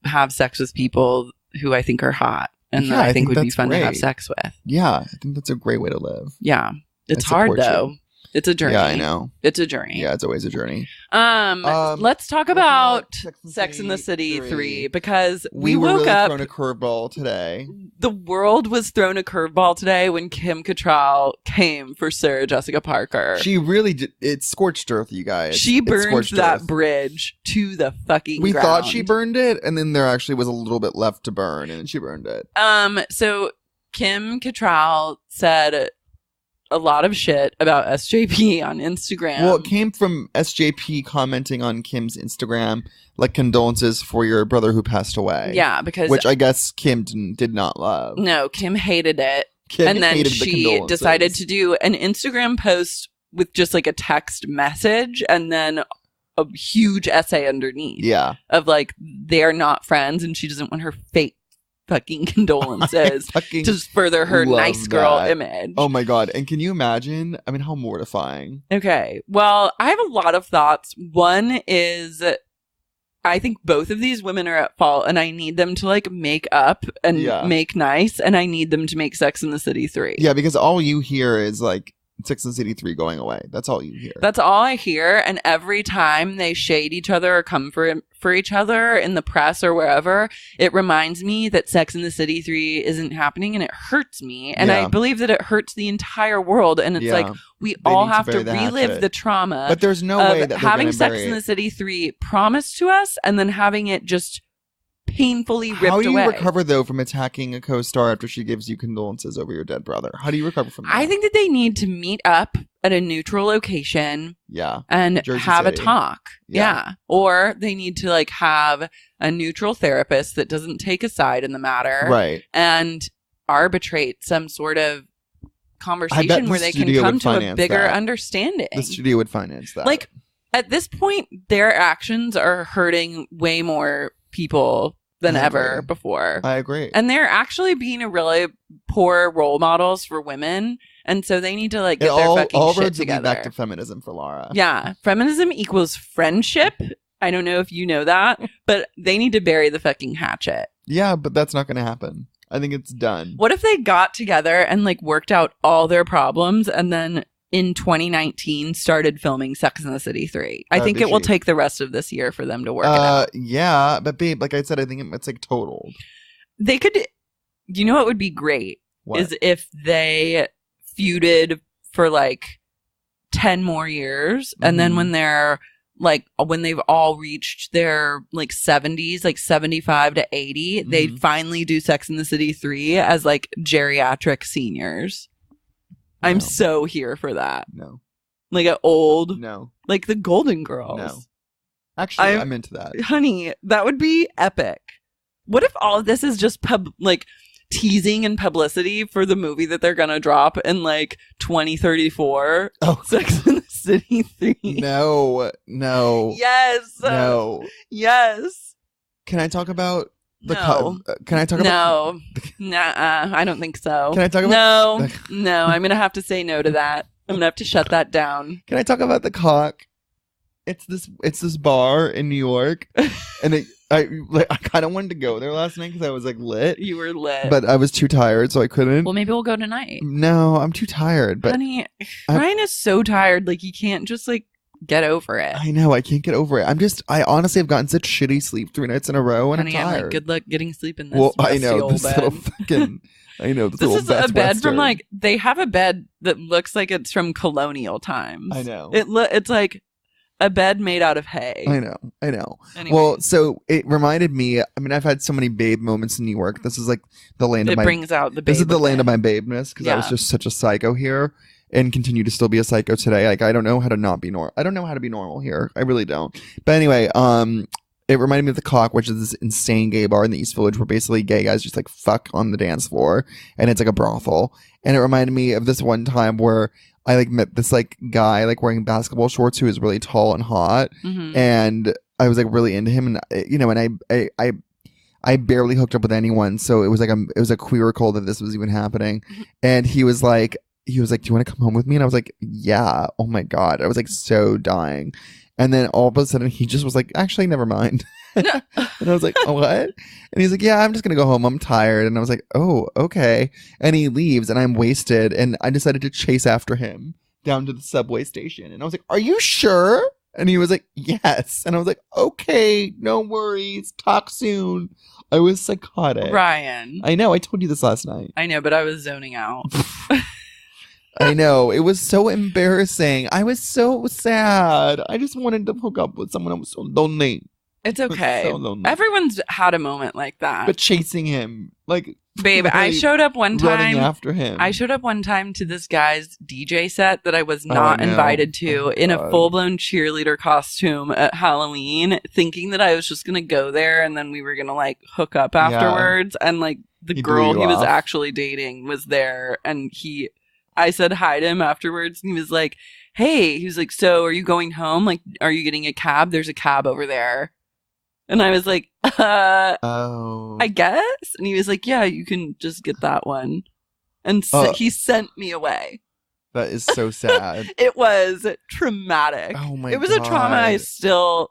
have sex with people who I think are hot and that I think would be fun to have sex with. Yeah, I think that's a great way to live. Yeah. It's hard though. It's a journey. Yeah, I know. It's a journey. Yeah, it's always a journey. Let's talk about Sex and the City 3 because we were woke really up. thrown a curveball today. The world was thrown a curveball today when Kim Cattrall came for Sarah Jessica Parker. She really did. It scorched earth, you guys. She burned that bridge to the fucking ground. We thought she burned it, and then there actually was a little bit left to burn, and she burned it. So Kim Cattrall said a lot of shit about SJP on Instagram. Well, it came from SJP commenting on Kim's Instagram, condolences for your brother who passed away. Yeah, because which I guess Kim did not love. No, Kim hated it. And then she decided to do an Instagram post with just a text message and then a huge essay underneath. Yeah. Of they're not friends and she doesn't want her fake fucking condolences to further her nice girl image. Oh my God. And can you imagine? I mean, how mortifying. Okay. Well, I have a lot of thoughts. One is I think both of these women are at fault and I need them to make up and make nice and I need them to make Sex and the City 3. Yeah, because all you hear is Sex and the City 3 going away. That's all you hear. That's all I hear. And every time they shade each other or come for each other in the press or wherever, it reminds me that Sex and the City 3 isn't happening, and it hurts me. And I believe that it hurts the entire world. And it's like, we all have to relive the trauma. But there's no way that having Sex and the City 3 promised to us and then having it just painfully ripped away. How do you recover, though, from attacking a co-star after she gives you condolences over your dead brother? How do you recover from that? I think that they need to meet up at a neutral location. Yeah. And Jersey have City. a talk. Yeah. Or they need to like have a neutral therapist that doesn't take a side in the matter. Right. And arbitrate some sort of conversation where they can come to a bigger understanding. The studio would finance that. Like, at this point, their actions are hurting way more people than ever before. I agree. And they're actually being a really poor role models for women. And so they need to like get their fucking shit together. Back to feminism for Lara. Yeah. Feminism equals friendship. I don't know if you know that, but they need to bury the fucking hatchet. Yeah, but that's not going to happen. I think it's done. What if they got together and like worked out all their problems and then in 2019 started filming Sex and the City 3? I think it will take the rest of this year for them to work it out. Yeah, but babe, like I said, I think it's like totaled. They could, you know what would be great? What? Is if they feuded for like 10 more years and then when they're like, when they've all reached their like 70s, like 75 to 80, they'd finally do Sex and the City 3 as like geriatric seniors. No. I'm so here for that. No. Like an old. No. Like the Golden Girls. No. Actually, I'm into that. Honey, that would be epic. What if all of this is just like teasing and publicity for the movie that they're gonna drop in like 2034? Oh. Sex and the City 3. No. Yes. No. Yes. Can I talk about No. Can I talk about Nah, I don't think so. Can I talk about No, I'm gonna have to say no to that. I'm gonna have to shut that down. Can I talk about the cock? It's this bar in New York, and I kind of wanted to go there last night because I was like lit. You were lit, but I was too tired, so I couldn't. Well, maybe we'll go tonight. No, I'm too tired. But honey, Ryan is so tired. Like he can't just like get over it. I know, I can't get over it. I honestly have gotten such shitty sleep 3 nights in a row, and honey, I'm tired. I'm like, good luck getting sleep in this. Well, I know this bed. little fucking. I know this is a bed from like they have a bed that looks like it's from colonial times. I know it's like a bed made out of hay. I know. Anyways. Well, so it reminded me. I mean, I've had so many babe moments in New York. This is like the land of my. It brings out the babe. This is the land of my babeness because I was just such a psycho here. And continue to still be a psycho today. Like I don't know how to not be normal. I don't know how to be normal here. I really don't. But anyway, it reminded me of the Cock, which is this insane gay bar in the East Village where basically gay guys just like fuck on the dance floor, and it's like a brothel. And it reminded me of this one time where I like met this like guy like wearing basketball shorts who was really tall and hot, and I was like really into him, and and I barely hooked up with anyone, so it was like it was a queericle that this was even happening, and he was like, do you want to come home with me? And I was like, yeah. Oh my God. I was like so dying. And then all of a sudden he just was like, actually, never mind. And I was like, oh, what? And he's like, yeah, I'm just going to go home. I'm tired. And I was like, oh, okay. And he leaves and I'm wasted. And I decided to chase after him down to the subway station. And I was like, are you sure? And he was like, yes. And I was like, okay, no worries. Talk soon. I was psychotic. Ryan. I know. I told you this last night. I know, but I was zoning out. I know. It was so embarrassing. I was so sad. I just wanted to hook up with someone. I was so lonely. It's okay. So lonely. Everyone's had a moment like that. But chasing him. Like, babe, I showed up one time. Running after him. I showed up one time to this guy's DJ set that I was not invited to in a full-blown cheerleader costume at Halloween, thinking that I was just going to go there and then we were going to like hook up afterwards. And like the girl he was actually dating was there, and I said hi to him afterwards, and he was like, hey, he was like, so are you going home? Like, are you getting a cab? There's a cab over there. And I was like, I guess. And he was like, yeah, you can just get that one. And so he sent me away. That is so sad. It was traumatic. Oh my God. It was a trauma I still,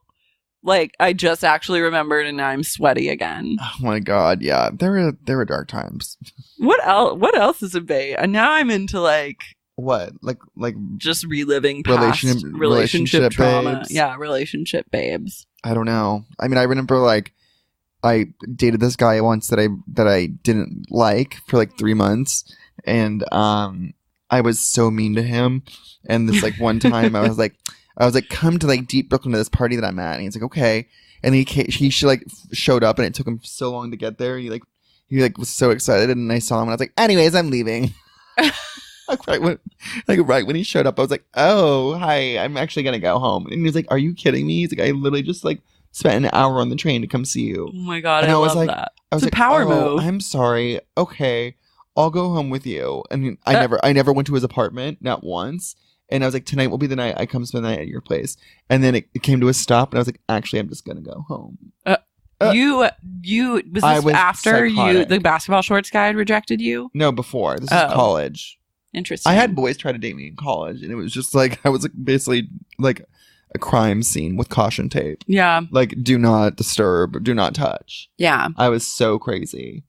like, I just actually remembered, and now I'm sweaty again. Oh my God, yeah. There were dark times. What else is a bait? And now I'm into, like, What? Like just reliving past relationship trauma. babes? Yeah, relationship babes. I don't know. I mean, I remember like I dated this guy once that I didn't like for like 3 months, and I was so mean to him. And this like one time I was like, come to like Deep Brooklyn to this party that I'm at, and he's like, okay. And he like showed up, and it took him so long to get there. He was so excited, and I saw him, and I was like, anyways, I'm leaving. right when he showed up, I was like, oh, hi, I'm actually gonna go home. And he was like, are you kidding me? He's like, I literally just like spent an hour on the train to come see you. Oh my God, and I love was like, that. I was it's like, a power move. I'm sorry. Okay, I'll go home with you. And I never went to his apartment, not once. And I was like, tonight will be the night I come spend the night at your place. And then it came to a stop, and I was like, actually, I'm just gonna go home. Was this after psychotic. the basketball shorts guy had rejected you? No, before. This is college. Interesting. I had boys try to date me in college, and it was just like I was like basically like a crime scene with caution tape. Yeah. Like, do not disturb, do not touch. Yeah. I was so crazy.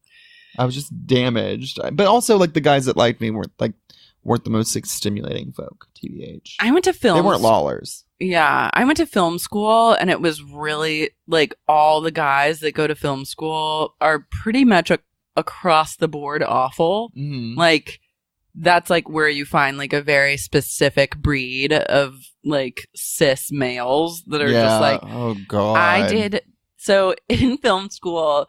I was just damaged. But also, like, the guys that liked me weren't the most stimulating folk, TBH. I went to film. They weren't lollers. Yeah. I went to film school, and it was really, like, all the guys that go to film school are pretty much across the board awful. Mm-hmm. Like, that's, like, where you find, like, a very specific breed of, like, cis males that are just, like... Oh, God. So, in film school...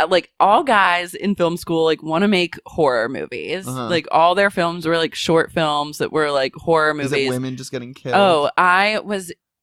Like, all guys in film school, like, want to make horror movies. Uh-huh. Like, all their films were, like, short films that were, like, horror movies. Is it women just getting killed? Oh, I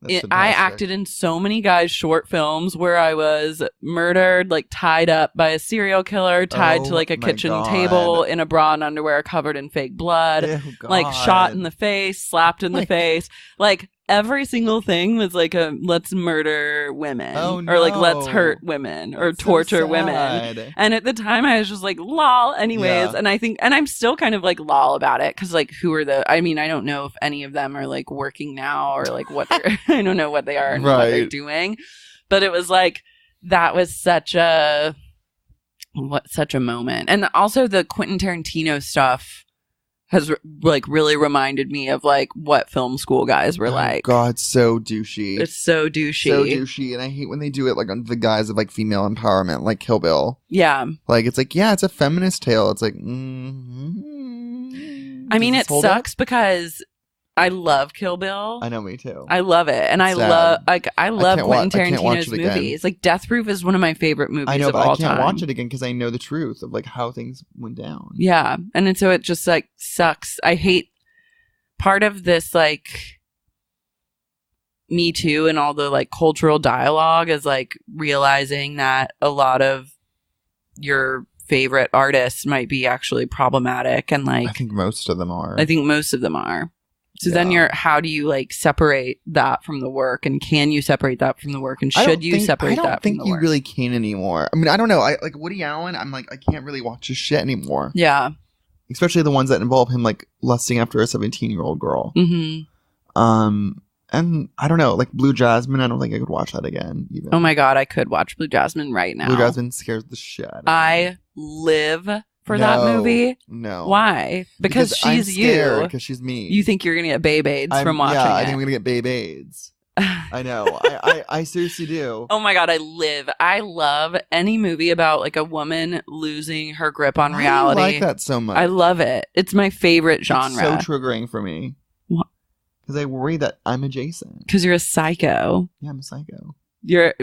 Fantastic. acted in so many guys' short films where I was murdered, like, tied up by a serial killer, tied to, like, a kitchen table in a bra and underwear covered in fake blood. Ew, like, shot in the face, slapped in the face. Like, every single thing was like a let's murder women or like let's hurt women or torture women. And at the time I was just like lol anyways. Yeah. And I'm still kind of like lol about it because like I don't know if any of them are like working now or like what they're I don't know what they are and what they're doing. But it was like that was such a moment. And also the Quentin Tarantino stuff has like really reminded me of like what film school guys were like. God, so douchey. It's so douchey. So douchey. And I hate when they do it like under the guise of like female empowerment, like Kill Bill. Yeah. Like it's like, yeah, it's a feminist tale. It's like, I mean, it sucks because I love Kill Bill. I know, me too. I love it. And I love Quentin Tarantino's movies. Like Death Proof is one of my favorite movies of all time. I can't watch it again because I know the truth of like how things went down. Yeah. And so it just like sucks. I hate part of this like Me Too and all the like cultural dialogue is like realizing that a lot of your favorite artists might be actually problematic and like I think most of them are. So then how do you like separate that from the work, and can you separate that from the work, and should you separate that from the work? I don't think you really can anymore. I mean, I don't know. I like Woody Allen. I'm like, I can't really watch his shit anymore. Yeah. Especially the ones that involve him like lusting after a 17-year-old girl. Mm-hmm. And I don't know, like Blue Jasmine. I don't think I could watch that again. Even. Oh my God, I could watch Blue Jasmine right now. Blue Jasmine scares the shit out of me. I live for that movie. No. Why? Because she's you. Because she's me. You think you're gonna get babe AIDS from watching it? Yeah, I think I'm gonna get babe AIDS. I know. I seriously do. Oh my God, I love any movie about like a woman losing her grip on reality. I like that so much. I love it. It's my favorite genre. It's so triggering for me. What? Because I worry that I'm adjacent. Because you're a psycho. Yeah, I'm a psycho.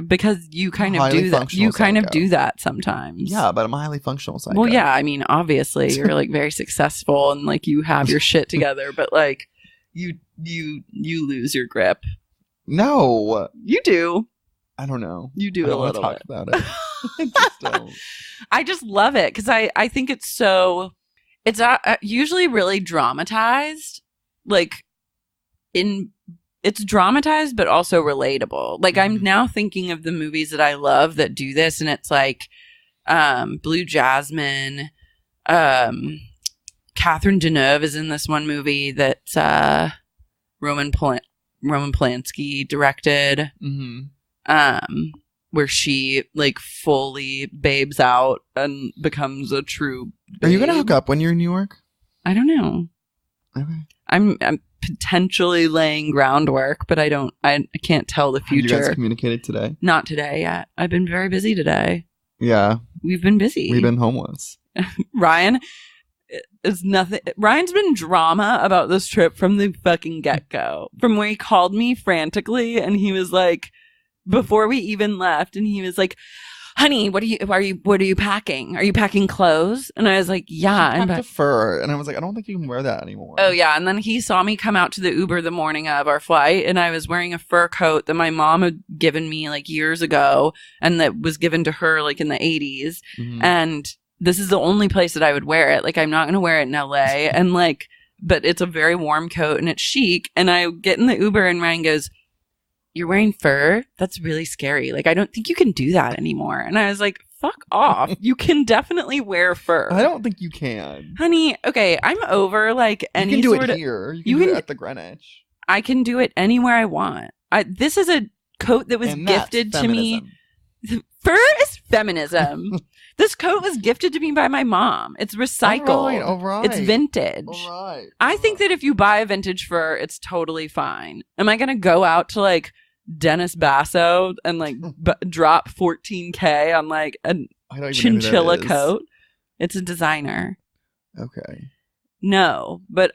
Because you kind of do that. You kind of do that sometimes. Yeah, but I'm a highly functional psycho. Well, yeah. I mean, obviously, you're like very successful and like you have your shit together, but like you lose your grip. No, you do. I don't know. You do a little bit about it. I just don't. I just love it because I think it's so. It's usually really dramatized, like it's dramatized, but also relatable. Like, I'm now thinking of the movies that I love that do this, and it's like Blue Jasmine. Catherine Deneuve is in this one movie that Roman Polanski directed, where she like fully babes out and becomes a true babe. Are you gonna hook up when you're in New York? I don't know. I'm potentially laying groundwork, but I can't tell the future. Have you guys communicated today? Not today yet. I've been very busy today. Yeah. We've been busy. We've been homeless. Ryan is nothing. Ryan's been drama about this trip from the fucking get-go. From where he called me frantically and he was like, before we even left, and he was like, honey, what are you packing? Are you packing clothes? And I was like, yeah. I packed a fur. And I was like, I don't think you can wear that anymore. Oh, yeah. And then he saw me come out to the Uber the morning of our flight, and I was wearing a fur coat that my mom had given me like years ago, and that was given to her like in the 80s. Mm-hmm. And this is the only place that I would wear it. Like, I'm not going to wear it in LA. And like, but it's a very warm coat and it's chic. And I get in the Uber and Ryan goes, you're wearing fur? That's really scary. Like, I don't think you can do that anymore. And I was like, fuck off. You can definitely wear fur. I don't think you can. Honey, okay, I'm over like any You can do sort it here. You can do it at the Greenwich. I can do it anywhere I want. This is a coat that was gifted to me. Fur is feminism. This coat was gifted to me by my mom. It's recycled. All right. It's vintage. All right. I think that if you buy a vintage fur, it's totally fine. Am I going to go out to like Dennis Basso and like drop $14,000 on like a chinchilla coat? It's a designer. Okay. No, but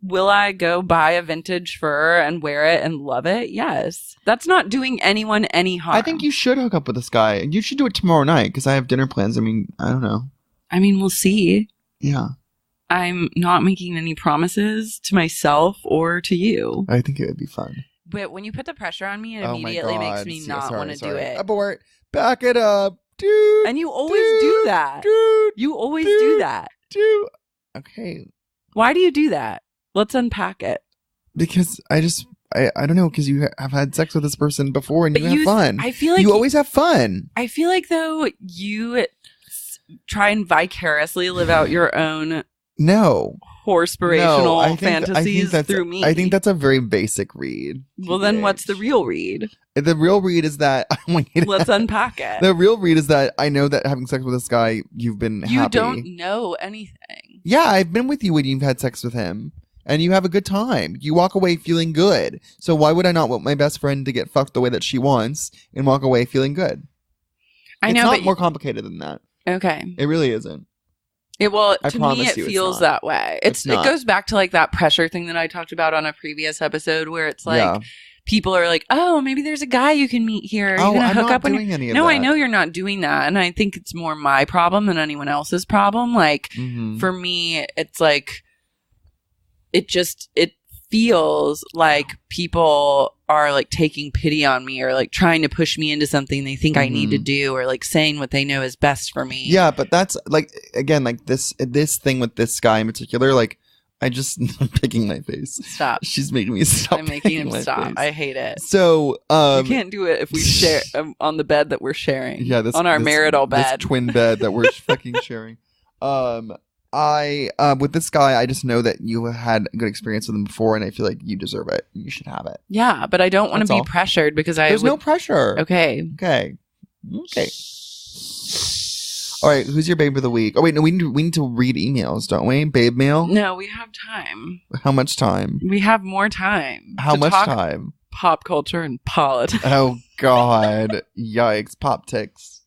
will I go buy a vintage fur and wear it and love it? Yes. That's not doing anyone any harm. I think you should hook up with this guy. You should do it tomorrow night because I have dinner plans. I mean, I don't know. I mean, we'll see. Yeah. I'm not making any promises to myself or to you. I think it would be fun. But when you put the pressure on me, it immediately makes me not want to do it. Abort. Back it up. Dude. And you always do that. Dude. You always do that. Dude. Okay. Why do you do that? Let's unpack it. Because I don't know, because you have had sex with this person before and you have fun. I feel like you always have fun. I feel like, though, you try and vicariously live out your own horse-spirational fantasies through me. I think that's a very basic read. Well, then what's the real read? The real read is that... Let's unpack it. The real read is that I know that having sex with this guy, you've been happy. You don't know anything. Yeah, I've been with you when you've had sex with him. And you have a good time. You walk away feeling good. So why would I not want my best friend to get fucked the way that she wants and walk away feeling good? I know, it's not more complicated than that. Okay. It really isn't. To me, it feels that way. It goes back to like that pressure thing that I talked about on a previous episode where it's like people are like, oh, maybe there's a guy you can meet here. Are you going to hook up? No, I know you're not doing that. And I think it's more my problem than anyone else's problem. Like for me, it's like, it feels like people are like taking pity on me or like trying to push me into something they think I need to do or like saying what they know is best for me. Yeah, but that's like, again, like this thing with this guy in particular, like I'm picking my face. Stop. She's making me stop. I'm making him stop. Face. I hate it. So you can't do it if we share on the bed that we're sharing. Yeah, on our marital bed, this twin bed that we're fucking sharing. With this guy, I just know that you have had a good experience with him before, and I feel like you deserve it. You should have it. Yeah, but I don't want to be pressured because there's no pressure. Okay. All right, who's your babe of the week? Oh wait, no, we need to read emails, don't we? Babe mail? No, we have time. How much time? We have more time. How much time? Pop culture and politics. Oh God, yikes! Pop ticks.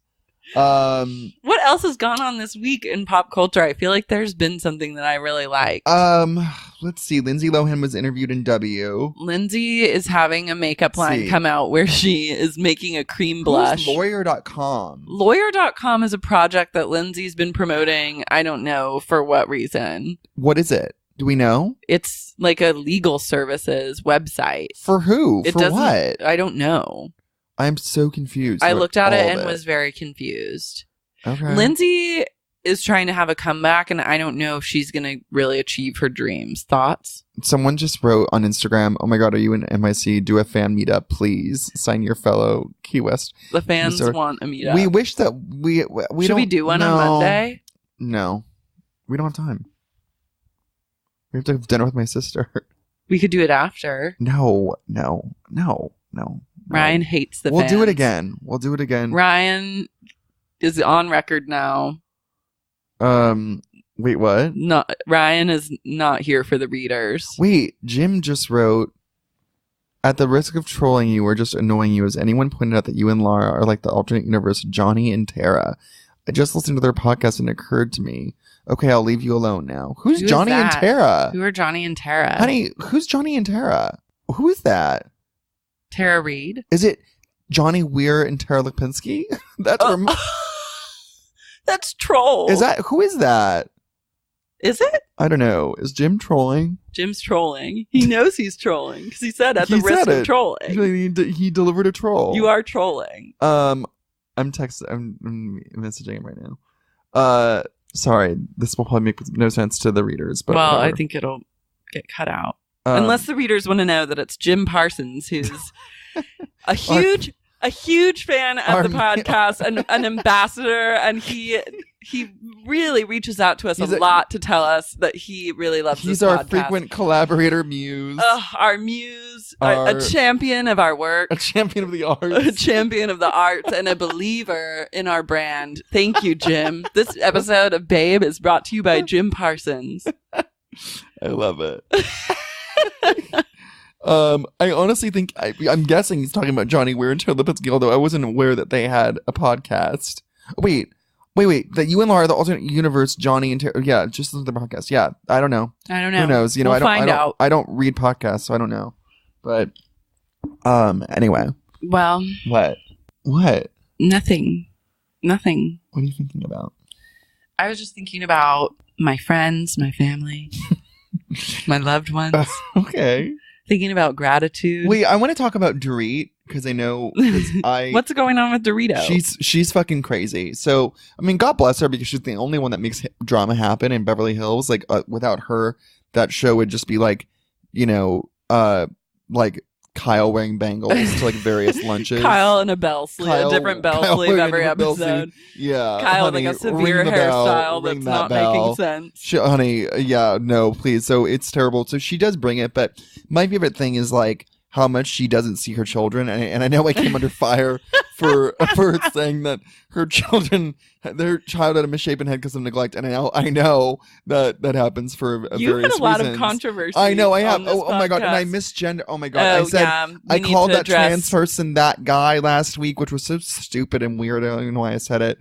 What else has gone on this week in pop culture? I feel like there's been something that I really like. Let's see. Lindsay Lohan was interviewed in W. Lindsay is having a makeup line come out where she is making a cream blush. Who's Lawyer.com? Lawyer.com is a project that Lindsay's been promoting. I don't know for what reason. What is it? Do we know? It's like a legal services website. For who? For what? I don't know. I'm so confused. I looked at it and was very confused. Okay. Lindsay is trying to have a comeback, and I don't know if she's going to really achieve her dreams. Thoughts? Someone just wrote on Instagram, oh my God, are you in MIC? Do a fan meetup, please. Sign your fellow Key West. The fans want a meetup. We wish that we Should we do one on Monday? No. We don't have time. We have to have dinner with my sister. We could do it after. No. Ryan hates the fans. We'll do it again. Ryan is on record now. When Wait, what? Not Ryan is not here for the readers. Wait, Jim just wrote, at the risk of trolling you or just annoying you, as anyone pointed out that you and Lara are like the alternate universe Johnny and Tara. I just listened to their podcast and it occurred to me. Okay, I'll leave you alone now. Who's Who is Johnny and that? Tara? Who are Johnny and Tara? Honey, who's Johnny and Tara? Who is that? Tara Reid? Is it Johnny Weir and Tara Lipinski? That's That's troll. who is that? Is it? I don't know. Is Jim trolling? Jim's trolling. He knows he's trolling because he said at the He risk said of it. trolling. He delivered a troll. You are trolling. I'm messaging him right now. Sorry, this will probably make no sense to the readers, but well, whatever. I think it'll get cut out. Unless the readers want to know that it's Jim Parsons, who's a huge fan of the podcast and an ambassador, and he really reaches out to us a lot to tell us that he really loves this podcast. He's our frequent collaborator muse. Our muse, a champion of our work. A champion of the arts. A champion of the arts and a believer in our brand. Thank you, Jim. This episode of Babe is brought to you by Jim Parsons. I love it. I honestly think I'm guessing he's talking about Johnny Weir and Tara Lipinski, although I wasn't aware that they had a podcast. Wait. That you and Lara are the alternate universe Johnny and Tara. Yeah, just the podcast. Yeah, I don't know. Who knows? You know, we'll find out. I don't read podcasts, so I don't know. But anyway. Well. What? Nothing. What are you thinking about? I was just thinking about my friends, my family, my loved ones. Okay. Thinking about gratitude. Wait, I want to talk about Dorit because I know What's going on with Dorito? She's fucking crazy. So I mean, God bless her because she's the only one that makes drama happen in Beverly Hills. Like without her, that show would just be like, you know, like Kyle wearing bangles to like various lunches. Kyle in a bell sleeve, a different bell sleeve every episode. Yeah, Kyle honey, with like a severe hairstyle that's not making sense. Honey, yeah, no, please. So it's terrible. So she does bring it, but my favorite thing is like how much she doesn't see her children, and I know I came under fire for saying that her children, their child had a misshapen head because of neglect, and I know that happens for various reasons. You've had a lot of controversy. I know I have. Oh my god, podcast. and I misgender. Oh my god, I said I called that trans person that guy last week, which was so stupid and weird. I don't even know why I said it.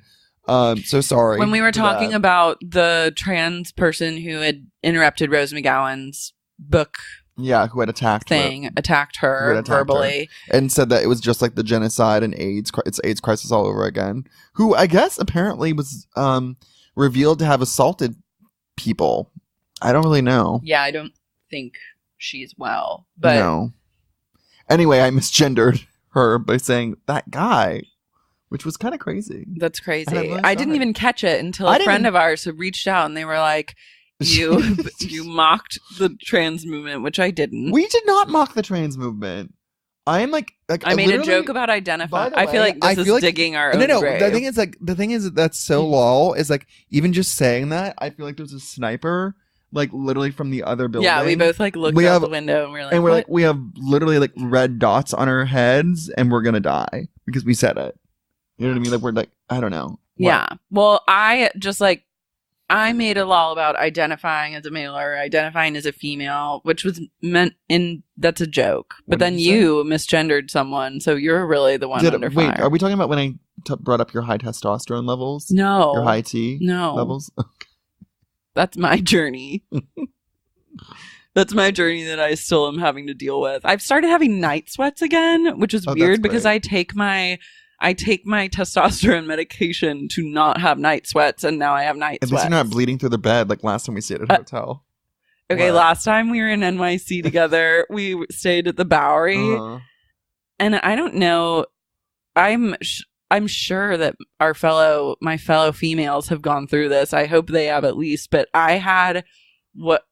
So sorry. When we were talking about the trans person who had interrupted Rose McGowan's book. Yeah, who had attacked her verbally. And said that it was just like the genocide and it's AIDS crisis all over again. Who I guess apparently was revealed to have assaulted people. I don't really know. Yeah, I don't think she's well. But no. Anyway, I misgendered her by saying that guy, which was kind of crazy. That's crazy. I didn't even catch it until a friend of ours had reached out and they were like, You mocked the trans movement, which I didn't. We did not mock the trans movement. I am like I made a joke about identifying. I feel like this is digging our own grave. The thing is that's so lol is like even just saying that I feel like there's a sniper like literally from the other building. Yeah, we both like looked out the window and we're like, we have literally like red dots on our heads and we're gonna die because we said it. You know what I mean? Like we're like I don't know. Yeah. Well, I made a lol about identifying as a male or identifying as a female, which was meant that's a joke. But then you misgendered someone, so you're really the one under fire. Wait, are we talking about when I brought up your high testosterone levels? No. Your high T levels? That's my journey. That's my journey that I still am having to deal with. I've started having night sweats again, which is weird because I take my testosterone medication to not have night sweats, and now I have night sweats. At least you're not bleeding through the bed like last time we stayed at a hotel. Okay, last time we were in NYC together, we stayed at the Bowery, and I don't know. I'm sure that my fellow females have gone through this. I hope they have at least, but I had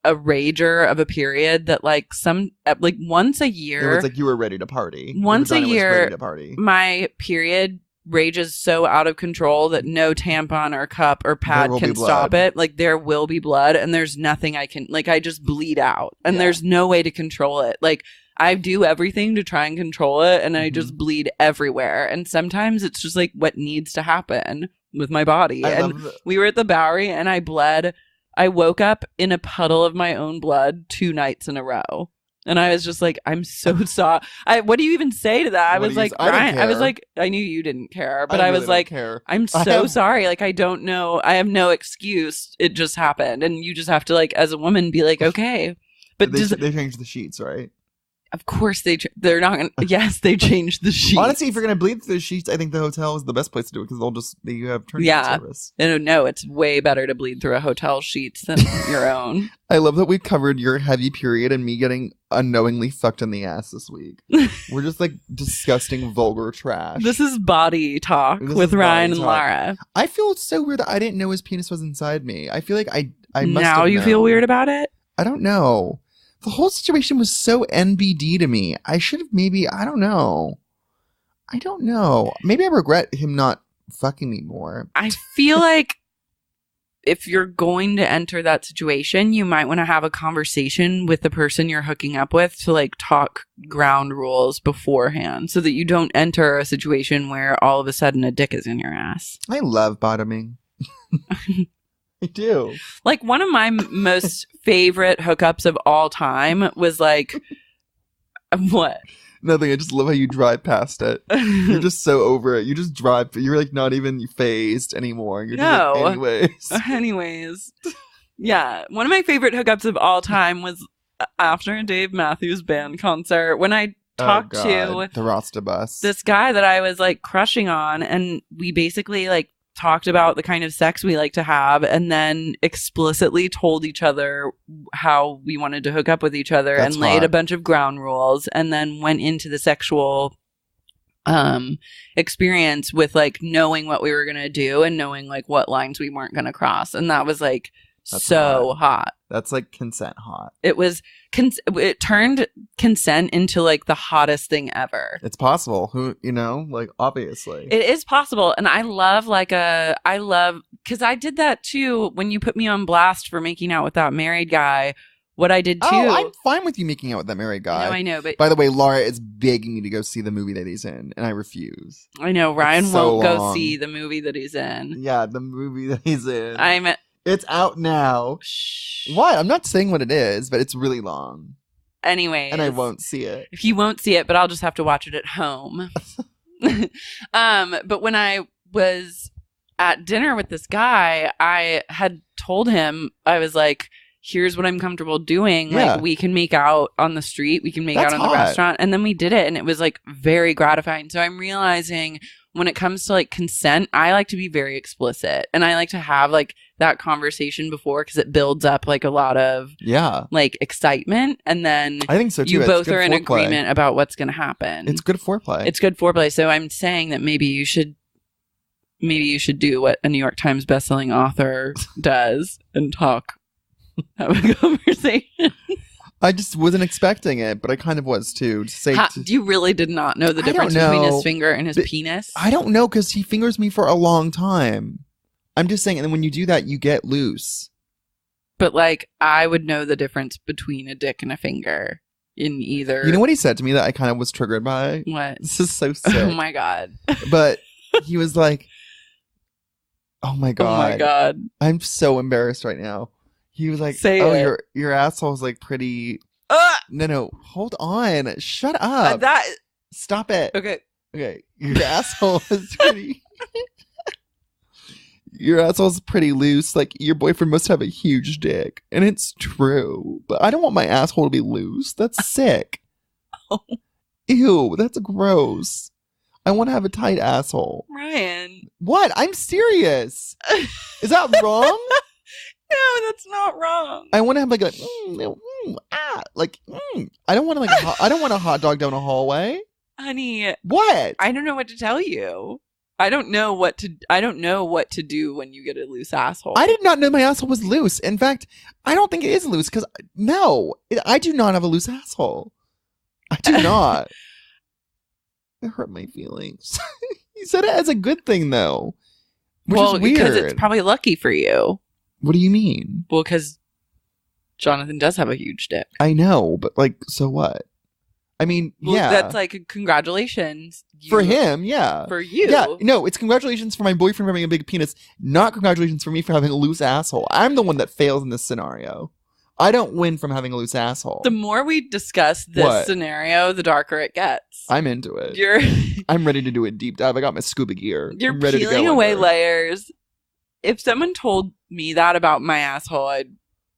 a rager of a period that like once a year. It was like you were ready to party. Once a year, my period rages so out of control that no tampon or cup or pad can stop it. Like there will be blood and there's nothing I can, like I just bleed out and there's no way to control it. Like I do everything to try and control it and I just bleed everywhere. And sometimes it's just like what needs to happen with my body. We were at the Bowery and I bled I woke up in a puddle of my own blood 2 nights in a row. And I was just like, I'm so sorry. What do you even say to that? I was like, Ryan, I was like, I knew you didn't care, but I was like, I'm so sorry. Like, I don't know. I have no excuse. It just happened. And you just have to, like, as a woman, be like, okay. But they changed the sheets, right? Of course they're not gonna. Yes, they changed the sheets. Honestly, if you're gonna bleed through the sheets, I think the hotel is the best place to do it because you have tourniquet service. No, it's way better to bleed through a hotel sheets than your own. I love that we covered your heavy period and me getting unknowingly fucked in the ass this week. We're just like disgusting, vulgar trash. This is body talk with Ryan and Lara. I feel so weird that I didn't know his penis was inside me. I feel like I must. Now you feel weird about it? I don't know. The whole situation was so NBD to me. I should have maybe, I don't know. Maybe I regret him not fucking me more. I feel like if you're going to enter that situation, you might want to have a conversation with the person you're hooking up with to like talk ground rules beforehand so that you don't enter a situation where all of a sudden a dick is in your ass. I love bottoming. I do. Like one of my most favorite hookups of all time was like, what? Nothing. I just love how you drive past it. You're just so over it. You just drive. You're like not even phased anymore. You're just like, anyways. Yeah. One of my favorite hookups of all time was after a Dave Matthews Band concert when I talked to the Rasta bus. This guy that I was like crushing on, and we basically like talked about the kind of sex we like to have and then explicitly told each other how we wanted to hook up with each other. That's and laid a bunch of ground rules and then went into the sexual experience with like knowing what we were going to do and knowing like what lines we weren't going to cross. And that was like hot. That's like consent hot. It was it turned consent into like the hottest thing ever. It's possible. Like obviously. It is possible. And I love because I did that too when you put me on blast for making out with that married guy. What I did too. Oh, I'm fine with you making out with that married guy. No, I know, but by the way, Lara is begging me to go see the movie that he's in, and I refuse. I know Ryan won't go see the movie that he's in. Yeah, the movie that he's in. It's out now. Shh. What? I'm not saying what it is, but it's really long. Anyways. And I won't see it. If you won't see it, but I'll just have to watch it at home. But when I was at dinner with this guy, I had told him, I was like, here's what I'm comfortable doing. Yeah. Like we can make out on the street. We can make out in the restaurant. And then we did it. And it was like very gratifying. So I'm realizing when it comes to like consent, I like to be very explicit and I like to have like that conversation before because it builds up like a lot of like excitement. And then I think so too. You both are in agreement about what's going to happen. It's good foreplay. It's good foreplay. So I'm saying that maybe you should do what a New York Times bestselling author does and have a conversation. I just wasn't expecting it, but I kind of was too. You really did not know the difference between his finger and his penis? I don't know because he fingers me for a long time. I'm just saying, and then when you do that, you get loose. But like, I would know the difference between a dick and a finger in either. You know what he said to me that I kind of was triggered by? What? This is so sick. Oh my God. But he was like, oh my God. Oh my God. I'm so embarrassed right now. He was like, your asshole is like pretty. No, hold on. Shut up. Stop it. Okay. Your asshole is pretty. Your asshole's pretty loose. Like, your boyfriend must have a huge dick. And it's true. But I don't want my asshole to be loose. That's sick. Oh. Ew, that's gross. I want to have a tight asshole. Ryan. What? I'm serious. Is that wrong? No, that's not wrong. I want to have like I don't want to I don't want a hot dog down a hallway. Honey. What? I don't know what to tell you. I don't know what to do when you get a loose asshole. I did not know my asshole was loose. In fact, I don't think it is loose because I do not have a loose asshole. I do not. It hurt my feelings. He said it as a good thing though. Which is weird. Because it's probably lucky for you. What do you mean? Well, because Jonathan does have a huge dick. I know, but like, so what? I mean, Well, yeah. that's like, congratulations. For him, yeah. For you. Yeah, no, it's congratulations for my boyfriend for having a big penis, not congratulations for me for having a loose asshole. I'm the one that fails in this scenario. I don't win from having a loose asshole. The more we discuss this scenario, the darker it gets. I'm into it. I'm ready to do a deep dive. I got my scuba gear. You're I'm ready peeling to go away under. layers. If someone told me that about my asshole, I'd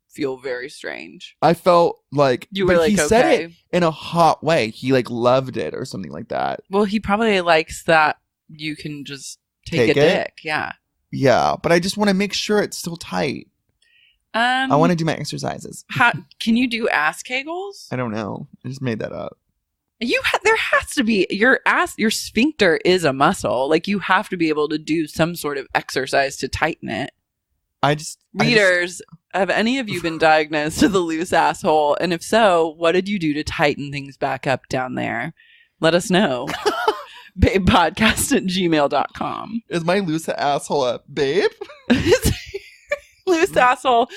feel very strange. I felt like you were like, he okay. said it in a hot way. He like loved it or something like that. Well, he probably likes that you can just take a dick. Yeah. Yeah, but I just want to make sure it's still tight. I want to do my exercises. Can you do ass kegels? I don't know. I just made that up. There has to be your sphincter is a muscle. Like you have to be able to do some sort of exercise to tighten it. Readers, have any of you been diagnosed with a loose asshole? And if so, what did you do to tighten things back up down there? Let us know. babepodcast@gmail.com. Is my loose asshole a babe? Loose asshole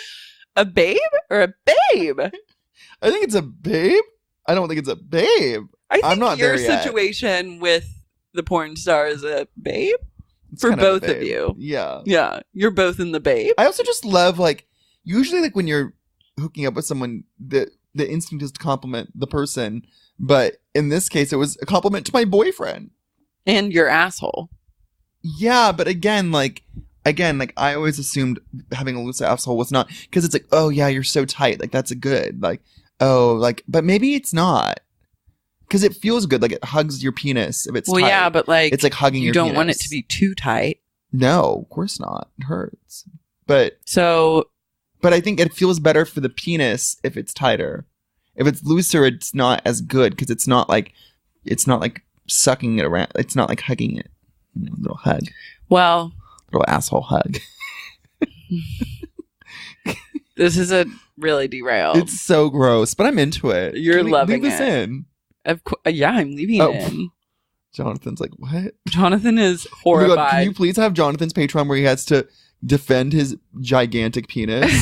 a babe or a babe? I think it's a babe. I don't think it's a babe. I'm not your situation with the porn star is a babe. It's for both of you. Yeah. Yeah. You're both in the babe. I also just love, like, usually, like, when you're hooking up with someone, the instinct is to compliment the person. But in this case, it was a compliment to my boyfriend. And your asshole. Yeah, but again, I always assumed having a loose asshole was not, because it's like, oh yeah, you're so tight, like that's a good, like, oh, like, but maybe it's not, because it feels good, like it hugs your penis if it's tight. Yeah, but like it's like hugging your penis. You don't want it to be too tight. No, of course not. It hurts. But I think it feels better for the penis if it's tighter. If it's looser, it's not as good because it's not like sucking it around. It's not like hugging it. Little hug. Well. Little asshole hug. This is a really derailed. It's so gross, but I'm into it. You're loving leave this in. Of course, yeah, I'm leaving it in. Jonathan's like, what? Jonathan is horrified. Oh my God, can you please have Jonathan's Patreon where he has to defend his gigantic penis?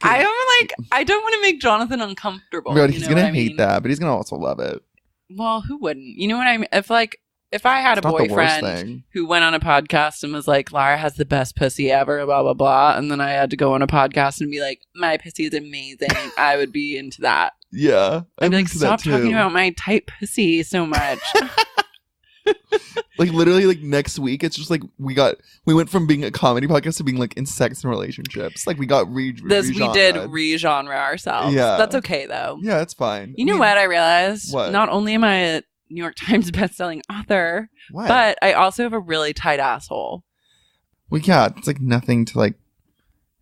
I don't want to make Jonathan uncomfortable. God, he's gonna hate that, but he's gonna also love it. Well, who wouldn't? You know what I mean? If I had a boyfriend who went on a podcast and was like, Lara has the best pussy ever, blah, blah, blah, and then I had to go on a podcast and be like, my pussy is amazing, I would be into that. Yeah. I'd be like, stop talking about my tight pussy so much. Like, literally, like, next week, it's just like, we went from being a comedy podcast to being, like, in sex and relationships. Like, we got we did re-genre ourselves. Yeah. That's okay, though. Yeah, it's fine. You know what I realized? What? Not only am I a New York Times bestselling author, what? But I also have a really tight asshole. Well, yeah, it's, like, nothing to, like,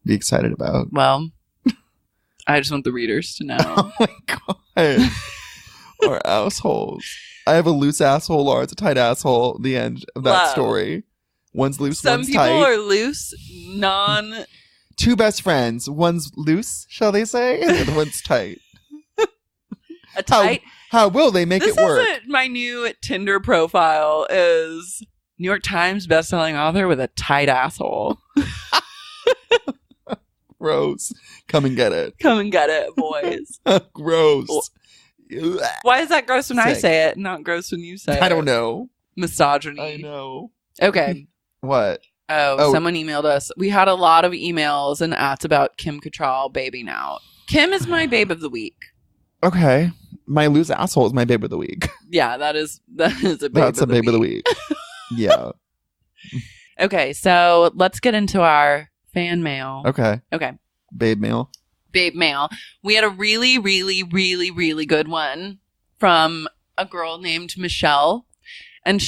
be excited about. Well, I just want the readers to know. Oh, my God. Our assholes. I have a loose asshole, Laura. It's a tight asshole. The end of that story. One's loose, one's tight. Some people are loose, Two best friends. One's loose, shall they say? And the other one's tight. A tight... How will they make it work? My new Tinder profile is New York Times bestselling author with a tight asshole. Gross. Come and get it. Come and get it, boys. Gross. Why is that gross when I say it, not gross when you say it? I don't know. Misogyny. I know. Okay. What? Oh, someone emailed us. We had a lot of emails and ads about Kim Cattrall baby now. Kim is my babe of the week. Okay. My loose asshole is my babe of the week. Yeah, that is a babe That's a babe of the week. Yeah. Okay, so let's get into our fan mail. Okay. Babe mail. Babe mail. We had a really, really, really, really good one from a girl named Michelle. And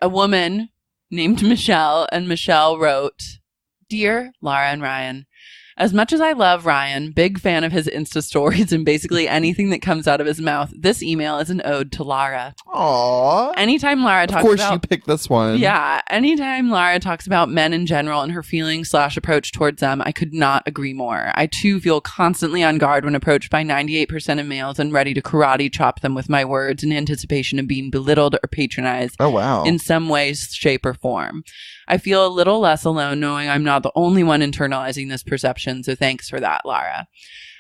a woman named Michelle. And Michelle wrote, Dear Lara and Ryan, as much as I love Ryan, big fan of his Insta stories and basically anything that comes out of his mouth, this email is an ode to Lara. Aww. Anytime Lara talks about... Of course you picked this one. Yeah. Anytime Lara talks about men in general and her feelings / approach towards them, I could not agree more. I too feel constantly on guard when approached by 98% of males and ready to karate chop them with my words in anticipation of being belittled or patronized. Oh, wow. In some way, shape, or form. I feel a little less alone knowing I'm not the only one internalizing this perception, so thanks for that, Lara.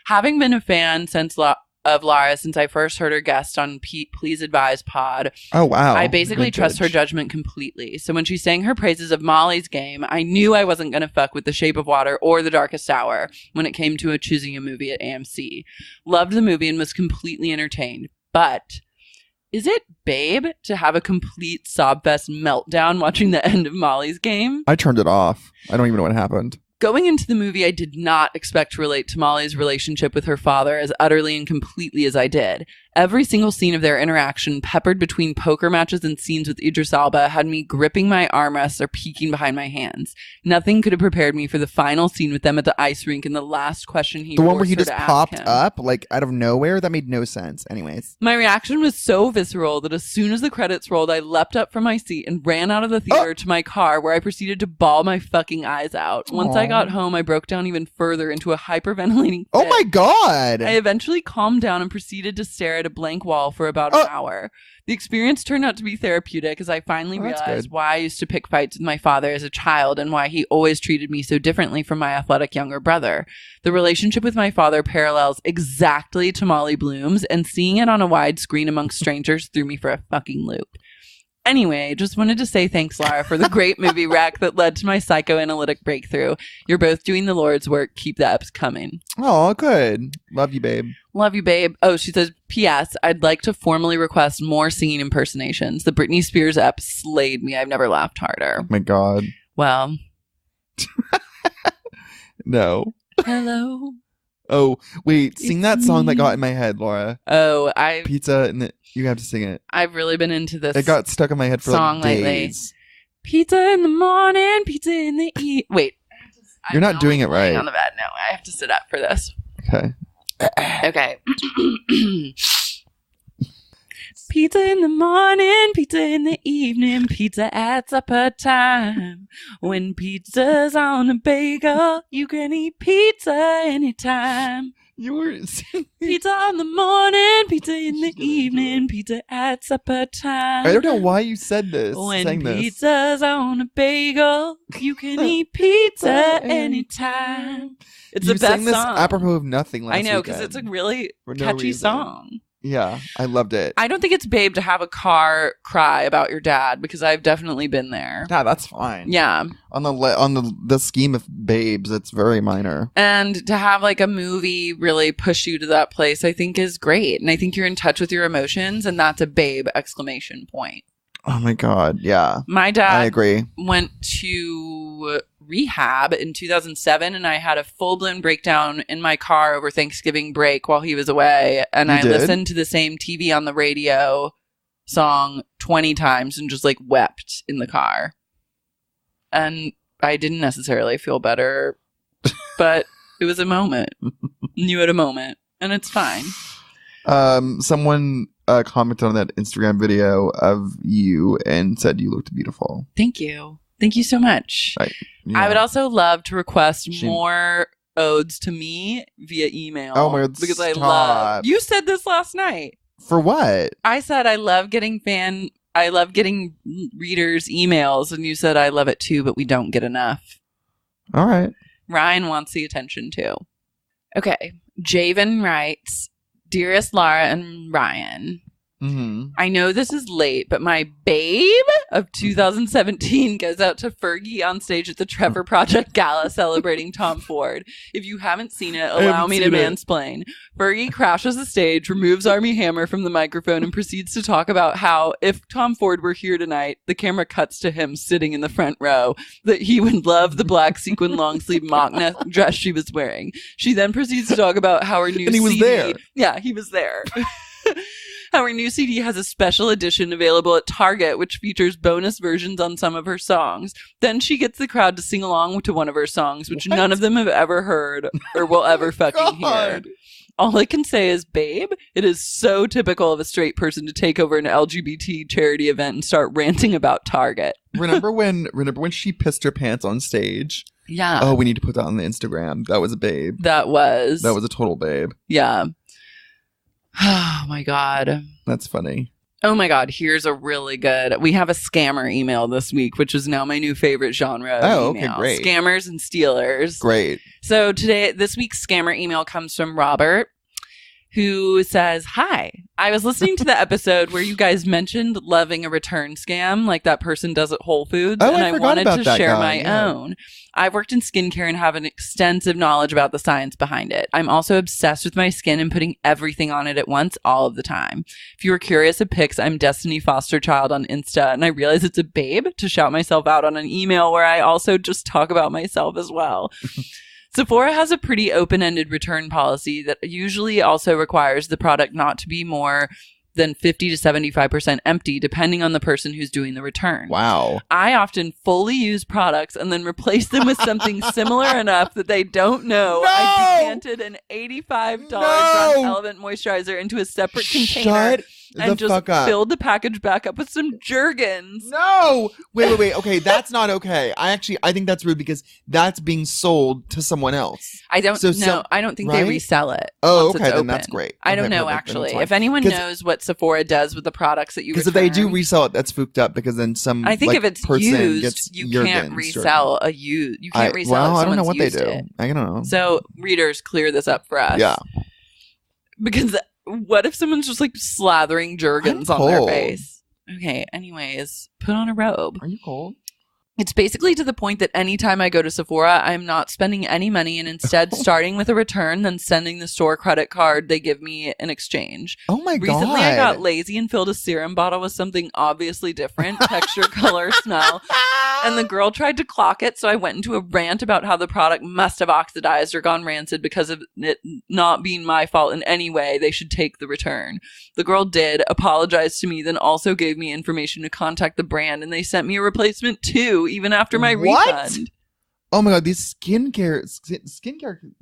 Having been a fan since of Lara since I first heard her guest on Please Advise Pod. Oh, wow. I basically trust her judgment completely. So when she sang her praises of Molly's Game, I knew I wasn't going to fuck with The Shape of Water or The Darkest Hour when it came to choosing a movie at AMC. Loved the movie and was completely entertained. But is it Babe to have a complete sobfest meltdown watching the end of Molly's Game? I turned it off. I don't even know what happened. Going into the movie, I did not expect to relate to Molly's relationship with her father as utterly and completely as I did. Every single scene of their interaction, peppered between poker matches and scenes with Idris Elba, had me gripping my armrests or peeking behind my hands. Nothing could have prepared me for the final scene with them at the ice rink and the last question the one where he just popped up, like, out of nowhere? That made no sense. Anyways. My reaction was so visceral that as soon as the credits rolled, I leapt up from my seat and ran out of the theater to my car, where I proceeded to bawl my fucking eyes out. Once I got home, I broke down even further into a hyperventilating fit. Oh my God! I eventually calmed down and proceeded to stare at a blank wall for about an hour. The experience turned out to be therapeutic as I finally realized why I used to pick fights with my father as a child and why he always treated me so differently from my athletic younger brother. The relationship with my father parallels exactly to Molly Bloom's, and seeing it on a wide screen amongst strangers threw me for a fucking loop. Anyway, just wanted to say thanks, Lara, for the great movie rec that led to my psychoanalytic breakthrough. You're both doing the Lord's work. Keep the eps coming. Oh, good. Love you, babe. Love you, babe. Oh, she says, P.S. I'd like to formally request more singing impersonations. The Britney Spears ep slayed me. I've never laughed harder. Oh my God. Well. No. Hello. Oh, wait. Sing that song that got in my head, Laura. Oh, Pizza and you have to sing it. I've really been into this. It got stuck in my head for song like days. Lately. Pizza in the morning, pizza in the Wait. You're not doing it right. On the bed. No, I have to sit up for this. Okay. Okay. Pizza in the morning, pizza in the evening, pizza at supper time. When pizza's on a bagel, you can eat pizza anytime. You were singing. Pizza on the morning, pizza in the evening, pizza at supper time. I don't know why you said this. When pizza's on a bagel, you can eat pizza anytime. It's the best sang this song. Apropos of nothing last I know, because it's a really catchy song. Yeah, I loved it. I don't think it's babe to have a car cry about your dad, because I've definitely been there. Yeah, that's fine. Yeah. On the scheme of babes, it's very minor. And to have like a movie really push you to that place, I think is great. And I think you're in touch with your emotions, and that's a babe exclamation point. Oh my God, yeah. My dad I agree. went to rehab in 2007, and I had a full-blown breakdown in my car over Thanksgiving break while he was away, and I listened to the same TV on the radio song 20 times and just like wept in the car. And I didn't necessarily feel better, but it was a moment. You had a moment, and it's fine. Someone commented on that Instagram video of you and said you looked beautiful. Thank you. Thank you so much. Yeah. I would also love to request more odes to me via email. Oh my God, because stop. I love. You said this last night. For what? I said I love getting readers' emails, and you said I love it too, but we don't get enough. All right. Ryan wants the attention too. Okay. Javen writes, Dearest Lara and Ryan, I know this is late, but my babe of 2017 goes out to Fergie on stage at the Trevor Project Gala celebrating Tom Ford. If you haven't seen it, allow me to mansplain. Fergie crashes the stage, removes Armie Hammer from the microphone, and proceeds to talk about how if Tom Ford were here tonight, the camera cuts to him sitting in the front row, that he would love the black sequin long sleeve mock dress she was wearing. She then proceeds to talk about how her new CD... was there. Yeah, he was there. How her new CD has a special edition available at Target, which features bonus versions on some of her songs. Then she gets the crowd to sing along to one of her songs, which none of them have ever heard or will ever fucking hear. All I can say is, babe, it is so typical of a straight person to take over an LGBT charity event and start ranting about Target. Remember when she pissed her pants on stage? Yeah. Oh, we need to put that on the Instagram. That was a babe. That was a total babe. Yeah. Oh my God. That's funny. Oh my God. Here's a really good. We have a scammer email this week, which is now my new favorite genre. Oh, email. okay, great. Scammers and stealers. Great. So this week's scammer email comes from Robert, who says, "Hi, I was listening to the episode where you guys mentioned loving a return scam like that person does at Whole Foods, and I wanted to share my own. I've worked in skincare and have an extensive knowledge about the science behind it. I'm also obsessed with my skin and putting everything on it at once all of the time. If you were curious of pics, I'm Destiny Foster Child on Insta, and I realize it's a babe to shout myself out on an email where I also just talk about myself as well." Sephora has a pretty open-ended return policy that usually also requires the product not to be more than 50 to 75% empty, depending on the person who's doing the return. Wow. I often fully use products and then replace them with something similar enough that they don't know. No! I decanted an $85 Drunk Elephant moisturizer into a separate container and just filled the package back up with some Jergens. No! Wait. Okay, that's not okay. I think that's rude because that's being sold to someone else. I don't know. I don't think they resell it. Oh, okay, then that's great. I don't know, actually. If anyone knows what Sephora does with the products that you return. Because if they do resell it, that's spooked up because then some I think if it's used, gets you can't resell a used. You can't resell it. Well, I don't know what they do. It. I don't know. So readers, clear this up for us. Yeah. Because what if someone's just like slathering Jergens on their face? Okay, anyways, put on a robe. Are you cold? It's basically to the point that anytime I go to Sephora, I'm not spending any money and instead starting with a return, then sending the store credit card they give me in exchange. Oh my God. Recently, I got lazy and filled a serum bottle with something obviously different, texture, color, smell. And the girl tried to clock it, so I went into a rant about how the product must have oxidized or gone rancid because of it not being my fault in any way. They should take the return. The girl did, apologized to me, then also gave me information to contact the brand, and they sent me a replacement too, even after my refund. Oh my God, these skincare.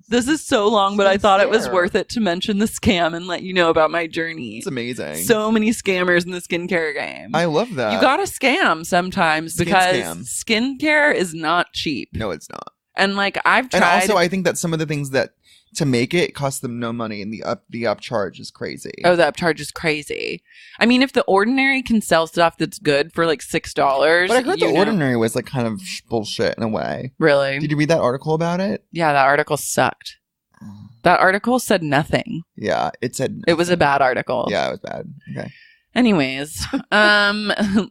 This is so long, but I thought it was worth it to mention the scam and let you know about my journey. It's amazing. So many scammers in the skincare game. I love that. You gotta scam sometimes because skincare is not cheap. No, it's not. And like I've tried. And also, I think that some of the things that to make it cost them no money, and the upcharge is crazy. Oh, the upcharge is crazy. I mean, if The Ordinary can sell stuff that's good for like $6, but I heard The Ordinary was like kind of bullshit in a way. Really? Did you read that article about it? Yeah, that article sucked. That article said nothing. Yeah, it said nothing. It was a bad article. Yeah, it was bad. Okay. Anyways,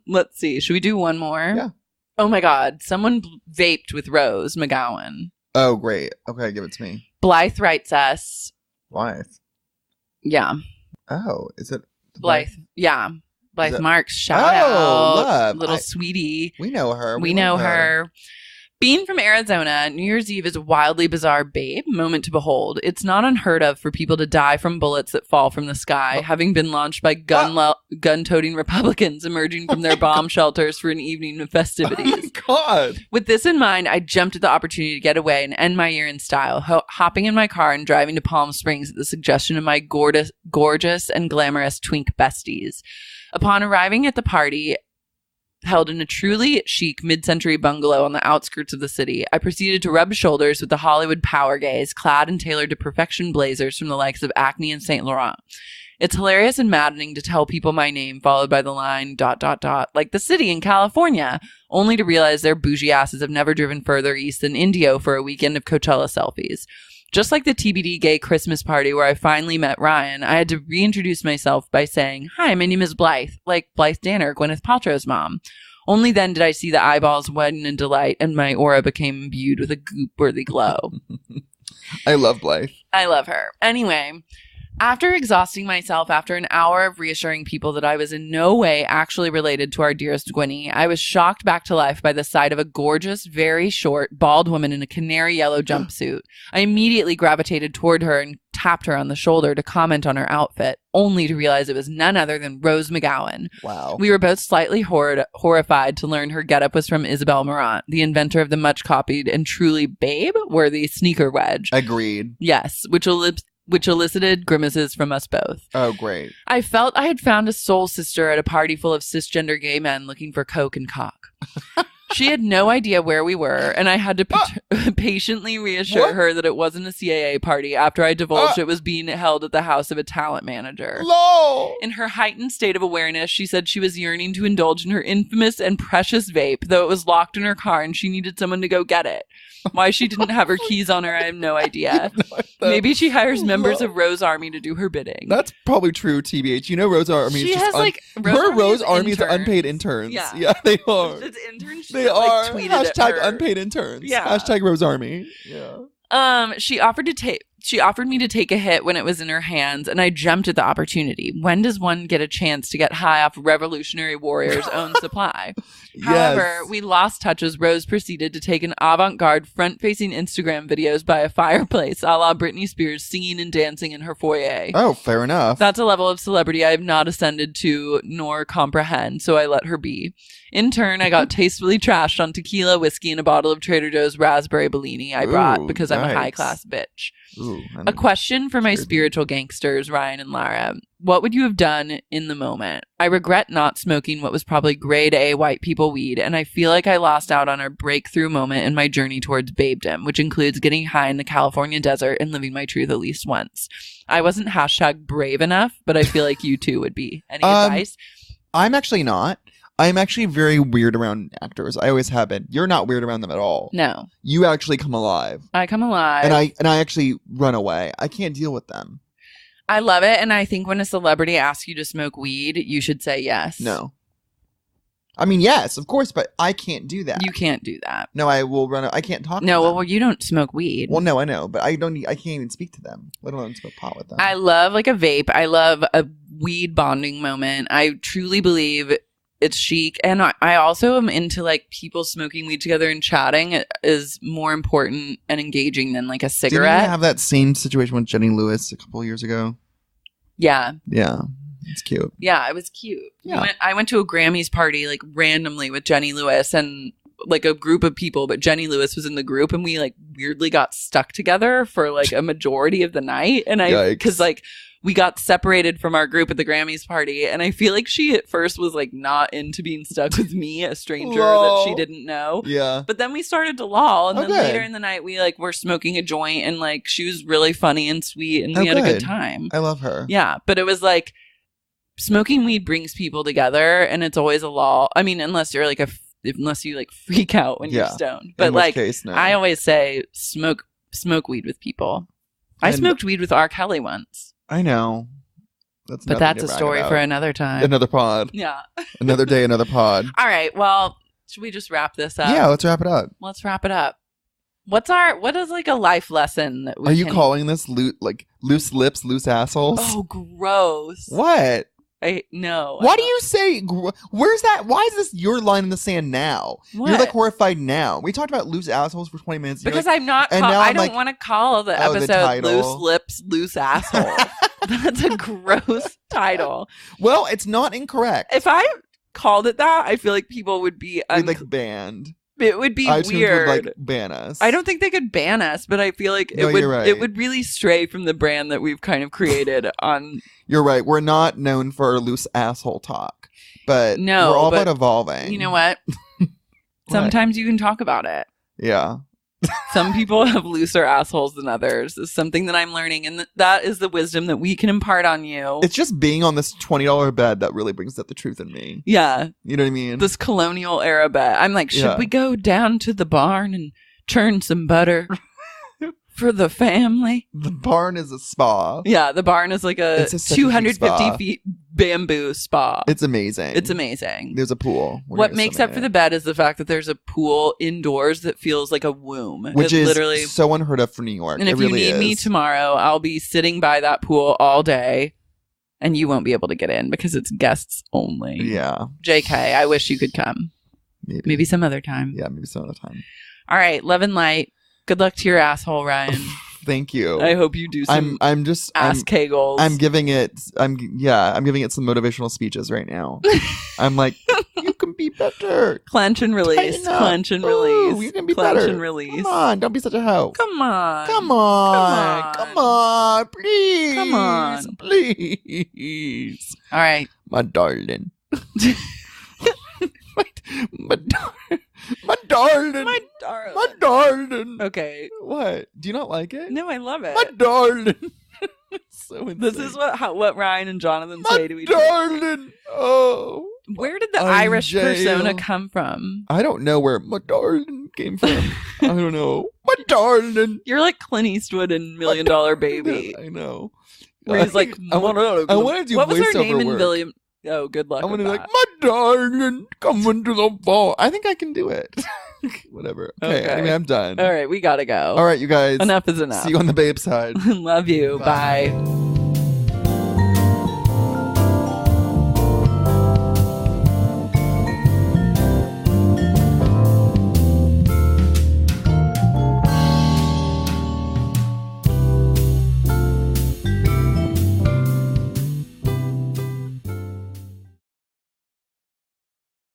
let's see. Should we do one more? Yeah. Oh my God, someone vaped with Rose McGowan. Oh, great. Okay, give it to me. Blythe writes us. Blythe? Yeah. Oh, is it? Blythe. Yeah. Blythe Marks. Shout out. Love. Little sweetie. We know her. We know her. Being from Arizona, New Year's Eve is a wildly bizarre babe moment to behold. It's not unheard of for people to die from bullets that fall from the sky, having been launched by gun-toting Republicans emerging from their bomb shelters for an evening of festivities. Oh my God. With this in mind, I jumped at the opportunity to get away and end my year in style, hopping in my car and driving to Palm Springs at the suggestion of my gorgeous and glamorous twink besties. Upon arriving at the party, held in a truly chic mid-century bungalow on the outskirts of the city, I proceeded to rub shoulders with the Hollywood power gaze, clad and tailored to perfection blazers from the likes of Acne and Saint Laurent. It's hilarious and maddening to tell people my name, followed by the line, ... like the city in California, only to realize their bougie asses have never driven further east than Indio for a weekend of Coachella selfies. Just like the TBD gay Christmas party where I finally met Ryan, I had to reintroduce myself by saying, "Hi, my name is Blythe," like Blythe Danner, Gwyneth Paltrow's mom. Only then did I see the eyeballs widen in delight, and my aura became imbued with a goop-worthy glow. I love Blythe. I love her. Anyway, after exhausting myself after an hour of reassuring people that I was in no way actually related to our dearest Gwynnie, I was shocked back to life by the sight of a gorgeous, very short, bald woman in a canary yellow jumpsuit. I immediately gravitated toward her and tapped her on the shoulder to comment on her outfit, only to realize it was none other than Rose McGowan. Wow. We were both slightly horrified to learn her getup was from Isabel Marant, the inventor of the much-copied and truly babe-worthy sneaker wedge. Agreed. Yes, which elicited grimaces from us both. Oh, great. I felt I had found a soul sister at a party full of cisgender gay men looking for coke and cock. She had no idea where we were, and I had to patiently reassure her that it wasn't a CAA party after I divulged it was being held at the house of a talent manager. Lol. In her heightened state of awareness, she said she was yearning to indulge in her infamous and precious vape, though it was locked in her car and she needed someone to go get it. Why she didn't have her keys on her, I have no idea. Maybe she hires members of Rose Army to do her bidding. That's probably true, TBH. You know, Rose Army is just Rose Army is unpaid interns. Yeah, they are. It's interns. They are. Tweeted Hashtag unpaid interns. Yeah. Hashtag Rose Army. Yeah. She offered me to take a hit when it was in her hands, and I jumped at the opportunity. When does one get a chance to get high off Revolutionary Warrior's own supply? However, we lost touch as Rose proceeded to take an avant-garde front-facing Instagram videos by a fireplace, a la Britney Spears singing and dancing in her foyer. Oh, fair enough. That's a level of celebrity I have not ascended to nor comprehend, so I let her be. In turn, I got tastefully trashed on tequila, whiskey, and a bottle of Trader Joe's raspberry Bellini I brought because I'm a high-class bitch. A question for my spiritual gangsters, Ryan and Lara. What would you have done in the moment? I regret not smoking what was probably grade A white people weed, and I feel like I lost out on a breakthrough moment in my journey towards babedom, which includes getting high in the California desert and living my truth at least once. I wasn't #brave enough, but I feel like you two would be. Any advice? I'm actually not. I'm actually very weird around actors. I always have been. You're not weird around them at all. No. You actually come alive. I come alive. And I actually run away. I can't deal with them. I love it, and I think when a celebrity asks you to smoke weed, you should say yes. No. I mean, yes, of course, but I can't do that. You can't do that. No, I will run. I can't talk to No, them. well, you don't smoke weed. Well, no, I know, but I can't even speak to them, let alone smoke pot with them. I love like a vape. I love a weed bonding moment. I truly believe it's chic, and I also am into like people smoking weed together and chatting. It is more important and engaging than like a cigarette. Didn't you have that same situation with Jenny Lewis a couple of years ago? Yeah. It's cute. Yeah, it was cute. Yeah. I went to a Grammys party like randomly with Jenny Lewis and like a group of people, but Jenny Lewis was in the group, and we like weirdly got stuck together for like a majority of the night. And because like we got separated from our group at the Grammys party, and I feel like she at first was like not into being stuck with me, a stranger that she didn't know. Yeah. But then we started to loll, and then good. later in the night we like were smoking a joint, and like she was really funny and sweet, and we had a good time. I love her. Yeah, but it was like smoking weed brings people together, and it's always a lull. I mean, unless you're like unless you like freak out when you're stoned. But like no. I always say smoke weed with people. I smoked weed with R. Kelly once. I know. But that's a story for another time. Another pod. Yeah. Another day, another pod. All right. Well, should we just wrap this up? Yeah, let's wrap it up. Let's wrap it up. What is like a life lesson that we Are you calling this loose lips, loose assholes? Oh, gross. What? No. Why do you say, where's that? Why is this your line in the sand now? What? You're like horrified now. We talked about loose assholes for 20 minutes. Because like, I'm not, I don't want to call the episode Loose Lips, Loose Asshole. That's a gross title. Well, it's not incorrect. If I called it that, I feel like people would be like banned. It would be iTunes weird. Would like ban us. I don't think they could ban us, but I feel like it would really stray from the brand that we've kind of created on. You're right. We're not known for loose asshole talk, but we're all about evolving. You know what? Sometimes you can talk about it. Yeah. Some people have looser assholes than others. It's something that I'm learning, and that is the wisdom that we can impart on you. It's just being on this $20 bed that really brings out the truth in me. Yeah. You know what I mean? This colonial era bed. I'm like, should we go down to the barn and churn some butter for the family? The barn is a spa. Yeah, the barn is like a 250 feet bamboo spa. It's amazing. It's amazing. There's a pool. What makes up for the bed is the fact that there's a pool indoors that feels like a womb. Which is literally so unheard of for New York. And if you need me tomorrow, I'll be sitting by that pool all day, and you won't be able to get in because it's guests only. Yeah. JK, I wish you could come. Maybe some other time. Yeah, maybe some other time. All right, love and light. Good luck to your asshole, Ryan. Thank you. I hope you do some ass kegels. I'm giving it some motivational speeches right now. I'm like, you can be better. Clench and release. Clench and release. You can be Clench better. and release. Come on, don't be such a hoe. Come on. Come on. Come on. Please. Come on. Please. All right. My darling. darling. My darling. My darling. Okay. What? Do you not like it? No, I love it. My darling. So insane. This is what Ryan and Jonathan say to each My other. darling. Oh. Where did the I'm Irish jail. persona come from? I don't know where my darling came from. I don't know. My darling. You're like Clint Eastwood in $1 Million Baby. I know. Where he's like, I want to do what was her voiceover name in work. William? Oh, good luck. I want with to be that. like, my darling, coming to the ball. I think I can do it. Whatever. Okay. Okay. Anyway, I'm done. All right, we gotta go. All right, you guys. Enough is enough. See you on the babe side. Love you. Bye.